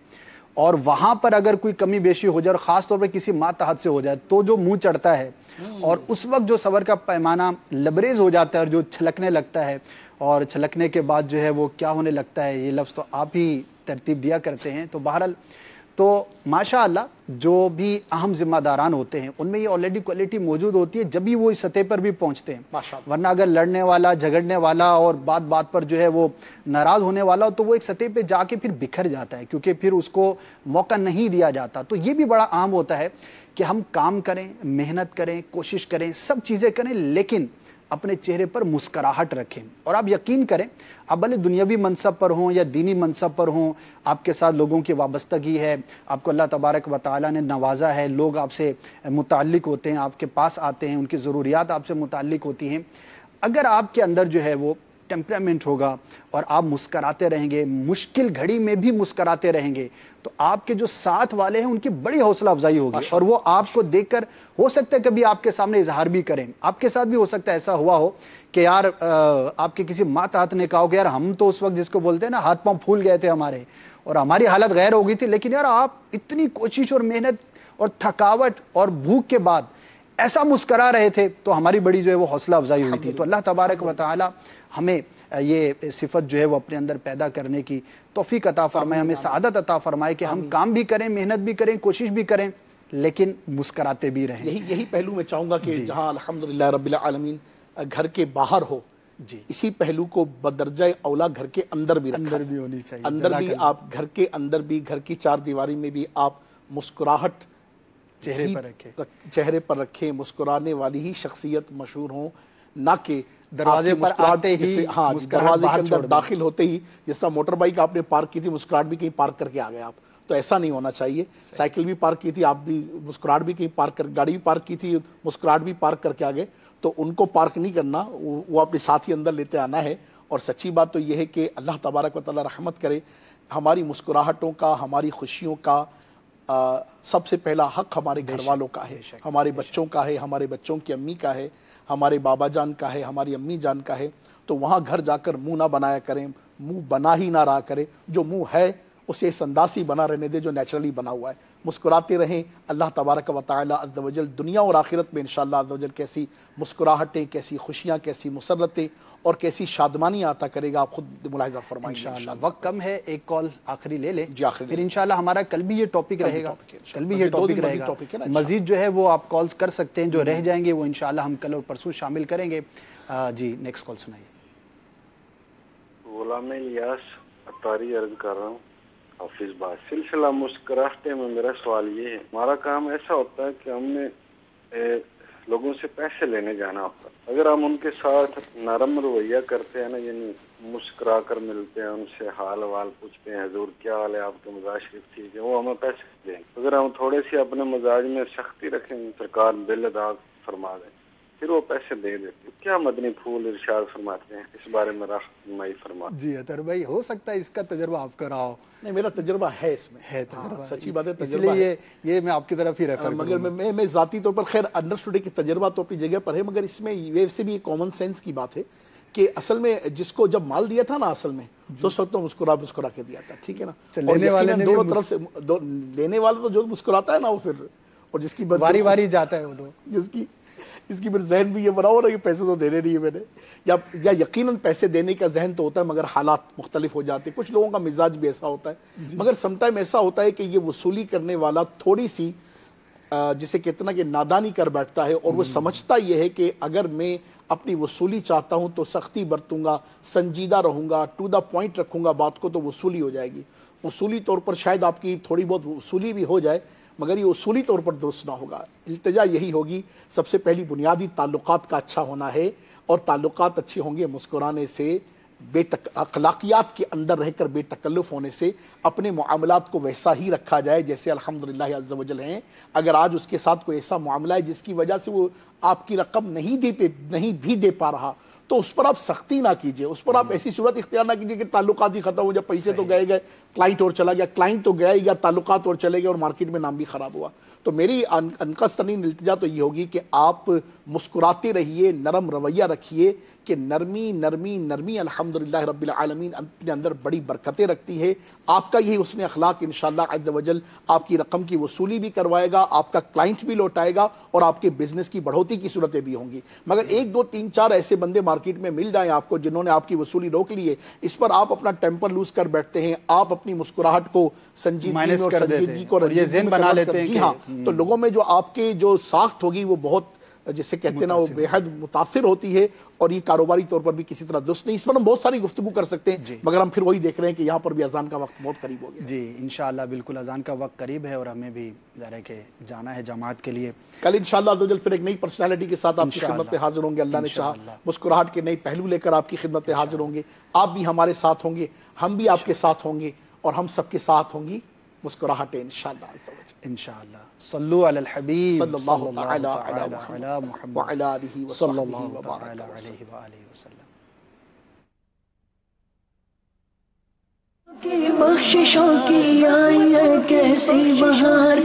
S3: اور وہاں پر اگر کوئی کمی بیشی ہو جائے اور خاص طور پہ کسی ماتحت سے ہو جائے تو جو منہ چڑھتا ہے، اور اس وقت جو صبر کا پیمانہ لبریز ہو جاتا ہے اور جو چھلکنے لگتا ہے، اور چھلکنے کے بعد جو ہے وہ کیا ہونے لگتا ہے، یہ لفظ تو آپ ہی ترتیب دیا کرتے ہیں. تو بہرحال تو ماشاءاللہ جو بھی اہم ذمہ داران ہوتے ہیں ان میں یہ آلریڈی کوالٹی موجود ہوتی ہے، جبھی وہ اس سطح پر بھی پہنچتے ہیں. ورنہ اگر لڑنے والا، جھگڑنے والا اور بات بات پر جو ہے وہ ناراض ہونے والا تو وہ ایک سطح پہ جا کے پھر بکھر جاتا ہے، کیونکہ پھر اس کو موقع نہیں دیا جاتا. تو یہ بھی بڑا عام ہوتا ہے کہ ہم کام کریں، محنت کریں، کوشش کریں، سب چیزیں کریں، لیکن اپنے چہرے پر مسکراہٹ رکھیں. اور آپ یقین کریں، اب بھلے دنیاوی منصب پر ہوں یا دینی منصب پر ہوں، آپ کے ساتھ لوگوں کی وابستگی ہے، آپ کو اللہ تبارک و تعالیٰ نے نوازا ہے، لوگ آپ سے متعلق ہوتے ہیں، آپ کے پاس آتے ہیں، ان کی ضروریات آپ سے متعلق ہوتی ہیں. اگر آپ کے اندر جو ہے وہ ٹیمپرامنٹ ہوگا اور آپ مسکراتے رہیں گے، مشکل گھڑی میں بھی مسکراتے رہیں گے، تو آپ کے جو ساتھ والے ہیں ان کی بڑی حوصلہ افزائی ہوگی، اور وہ آپ کو دیکھ کر ہو سکتا ہے کبھی آپ کے سامنے اظہار بھی کریں. آپ کے ساتھ بھی ہو سکتا ہے ایسا ہوا ہو کہ یار آپ کے کسی ماتحت نے کہا ہو کہ یار ہم تو اس وقت جس کو بولتے ہیں نا ہاتھ پاؤں پھول گئے تھے ہمارے، اور ہماری حالت غیر ہو گئی تھی، لیکن یار آپ اتنی کوشش اور محنت اور تھکاوٹ اور بھوک کے بعد ایسا مسکرا رہے تھے تو ہماری بڑی جو ہے وہ حوصلہ افزائی ہوئی تھی. تو اللہ تبارک و تعالی ہمیں یہ صفت جو ہے وہ اپنے اندر پیدا کرنے کی توفیق عطا فرمائے، ہمیں سعادت عطا فرمائے کہ ہم کام بھی کریں، محنت بھی کریں، کوشش بھی کریں، لیکن مسکراتے بھی رہیں.
S4: یہی پہلو میں چاہوں گا کہ جہاں الحمدللہ رب العالمین گھر کے باہر ہو، اسی پہلو کو بدرجہ اولا گھر کے اندر بھی
S3: ہونی چاہیے.
S4: اندر بھی آپ گھر کے اندر بھی، گھر کی چار دیواری میں بھی آپ مسکراہٹ چہرے پر رکھیں. مسکرانے والی ہی شخصیت مشہور ہوں، نہ کہ
S3: دروازے پر آتے ہی
S4: دروازے کے اندر داخل ہوتے ہی جس طرح موٹر بائک آپ نے پارک کی تھی، مسکراہٹ بھی کہیں پارک کر کے آ گئے آپ، تو ایسا نہیں ہونا چاہیے. سائیکل بھی پارک کی تھی آپ بھی، مسکراہٹ بھی کہیں پارک کر، گاڑی بھی پارک کی تھی، مسکراہٹ بھی پارک کر کے آ گئے، تو ان کو پارک نہیں کرنا، وہ اپنے ساتھ ہی اندر لیتے آنا ہے. اور سچی بات تو یہ ہے کہ اللہ تبارک و تعالی رحمت کرے، ہماری مسکراہٹوں کا، ہماری خوشیوں کا سب سے پہلا حق ہمارے گھر والوں کا ہے، ہمارے بچوں کا ہے، ہمارے بچوں کی امی کا ہے، ہمارے بابا جان کا ہے، ہماری امی جان کا ہے. تو وہاں گھر جا کر منہ نہ بنایا کریں، منہ بنا ہی نہ رہا کرے. جو منہ ہے اسے اس انداز ہی بنا رہنے دے جو نیچرلی بنا ہوا ہے. مسکراتے رہیں. اللہ تبارک و تعالی عز و جل دنیا اور آخرت میں انشاءاللہ عز و جل کیسی مسکراہٹیں، کیسی خوشیاں، کیسی مسرتیں اور کیسی شادمانیاں عطا کرے گا، آپ خود ملاحظہ فرمائیں انشاءاللہ.
S3: وقت کم ہے، ایک کال آخری لے لیں،
S4: جی آخری
S3: پھر انشاءاللہ ہمارا کل بھی یہ ٹاپک رہے گا، کل بھی یہ ٹاپک رہے گا. مزید جو ہے وہ آپ کالز کر سکتے ہیں، جو رہ جائیں گے وہ انشاءاللہ ہم کل اور پرسوں شامل کریں گے. جی نیکسٹ کال سنائیے.
S10: غلام الیاس اطاری عرض کر رہا ہوں، حافظ بات. سلسلہ مسکراہٹے میں میرا سوال یہ ہے، ہمارا کام ایسا ہوتا ہے کہ ہم نے لوگوں سے پیسے لینے جانا ہوتا ہے. اگر ہم ان کے ساتھ نرم رویہ کرتے ہیں نا، یعنی مسکرا کر ملتے ہیں، ان سے حال وال پوچھتے ہیں، حضور کیا حال ہے آپ کے، مزاج شریف ٹھیک ہے، وہ ہمیں پیسے دیں. اگر ہم تھوڑے سے اپنے مزاج میں سختی رکھیں، سرکار بل ادا فرما دیں، پھر وہ پیسے دے دیتے. کیا مدنی پھول ارشاد فرماتے ہیں اس بارے میں رہنمائی فرما.
S3: جی اطہر بھائی، ہو سکتا ہے اس کا تجربہ آپ کا رہا ہو.
S4: نہیں، میرا تجربہ ہے اس میں،
S3: ہے تجربہ،
S4: سچی بات ہے،
S3: اس لیے یہ میں آپ کی طرف ہی ریفر
S4: مگر میں ذاتی طور پر خیر انڈرسٹوڈ ہے کہ تجربہ تو اپنی جگہ پر ہے، مگر اس میں ویسے بھی ایک کامن سینس کی بات ہے کہ اصل میں جس کو جب مال دیا تھا نا اصل میں تو اس وقت تو مسکرا کے دیا تھا، ٹھیک ہے نا.
S3: لینے والے نے
S4: دونوں طرف سے لینے والا تو جو مسکراتا ہے نا وہ پھر، اور جس کی
S3: واری واری جاتا ہے وہ دو،
S4: جس کی اس کی پھر ذہن بھی یہ بناؤ نا کہ پیسے تو دینے نہیں ہے میں نے، یا یقیناً پیسے دینے کا ذہن تو ہوتا ہے مگر حالات مختلف ہو جاتے ہیں. کچھ لوگوں کا مزاج بھی ایسا ہوتا ہے، مگر سم ٹائم ایسا ہوتا ہے کہ یہ وصولی کرنے والا تھوڑی سی جسے کہتے ہیں نا کہ نادانی کر بیٹھتا ہے، اور وہ سمجھتا یہ ہے کہ اگر میں اپنی وصولی چاہتا ہوں تو سختی برتوں گا، سنجیدہ رہوں گا، ٹو دا پوائنٹ رکھوں گا بات کو، تو وصولی ہو جائے گی. اصولی طور پر شاید آپ کی تھوڑی بہت وصولی بھی ہو جائے مگر یہ اصولی طور پر درست نہ ہوگا. التجا یہی ہوگی، سب سے پہلی بنیادی تعلقات کا اچھا ہونا ہے، اور تعلقات اچھے ہوں گے مسکرانے سے، اخلاقیات کے اندر رہ کر بے تکلف ہونے سے. اپنے معاملات کو ویسا ہی رکھا جائے جیسے الحمدللہ عز و جل ہیں. اگر آج اس کے ساتھ کوئی ایسا معاملہ ہے جس کی وجہ سے وہ آپ کی رقم نہیں بھی دے پا رہا تو اس پر آپ سختی نہ کیجئے، اس پر آپ ایسی صورت اختیار نہ کیجئے کہ تعلقات ہی ختم ہو جائے، پیسے تو گئے کلائنٹ اور چلا گیا، کلائنٹ تو گیا ہی گیا، تعلقات اور چلے گئے اور مارکیٹ میں نام بھی خراب ہوا. تو میری انقص ترین التجا تو یہ ہوگی کہ آپ مسکراتے رہیے، نرم رویہ رکھیے کہ نرمی نرمی نرمی الحمدللہ رب العالمین اپنے اندر بڑی برکتیں رکھتی ہے. آپ کا یہ حسن اخلاق انشاءاللہ عز و جل آپ کی رقم کی وصولی بھی کروائے گا، آپ کا کلائنٹ بھی لوٹائے گا، اور آپ کے بزنس کی بڑھوتی کی صورتیں بھی ہوں گی. مگر 1 2 3 4 ایسے بندے مارکیٹ میں مل جائیں آپ کو جنہوں نے آپ کی وصولی روک لی ہے، اس پر آپ اپنا ٹیمپر لوز کر بیٹھتے ہیں، آپ اپنی مسکراہٹ کو سنجیدگی کو
S3: یہ ذہن بنا لیتے ہیں
S4: کہ ہاں، تو لوگوں میں جو آپ کے جو ساخت ہوگی وہ بہت جسے کہتے ہیں نا وہ بے حد متاثر ہوتی ہے، اور یہ کاروباری طور پر بھی کسی طرح درست نہیں. اس پر ہم بہت ساری گفتگو کر سکتے ہیں مگر ہم پھر وہی دیکھ رہے ہیں کہ یہاں پر بھی اذان کا وقت بہت قریب ہو گیا.
S3: جی انشاءاللہ بالکل اذان کا وقت قریب ہے اور ہمیں بھی ظاہر ہے کہ جانا ہے جماعت کے لیے.
S4: کل انشاءاللہ عز و جل پھر ایک نئی پرسنالٹی کے ساتھ آپ کی خدمت میں حاضر ہوں گے. اللہ نے چاہا مسکراہٹ کے نئی پہلو لے کر آپ کی خدمت میں حاضر ہوں گے. آپ بھی ہمارے ساتھ ہوں گے، ہم بھی آپ کے ساتھ ہوں گے، اور ہم سب کے ساتھ ہوں گی مسکراہٹیں انشاءاللہ عز و جل.
S3: انشاءاللہ صلو علی الحبیب
S4: صلی اللہ تعالی علی محمد وعلی آلہ
S3: صلی اللہ
S4: وصحبہ
S3: تعالی
S4: وبارک
S3: علیہ وآلہ وسلم.
S2: کی بخششوں کی آئی ہے کیسی بہار،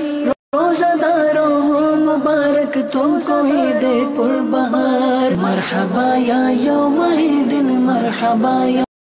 S2: روزہ داروں ہو مبارک تم کو عید پر بہار. مرحبا یا یوم عید، مرحبا یا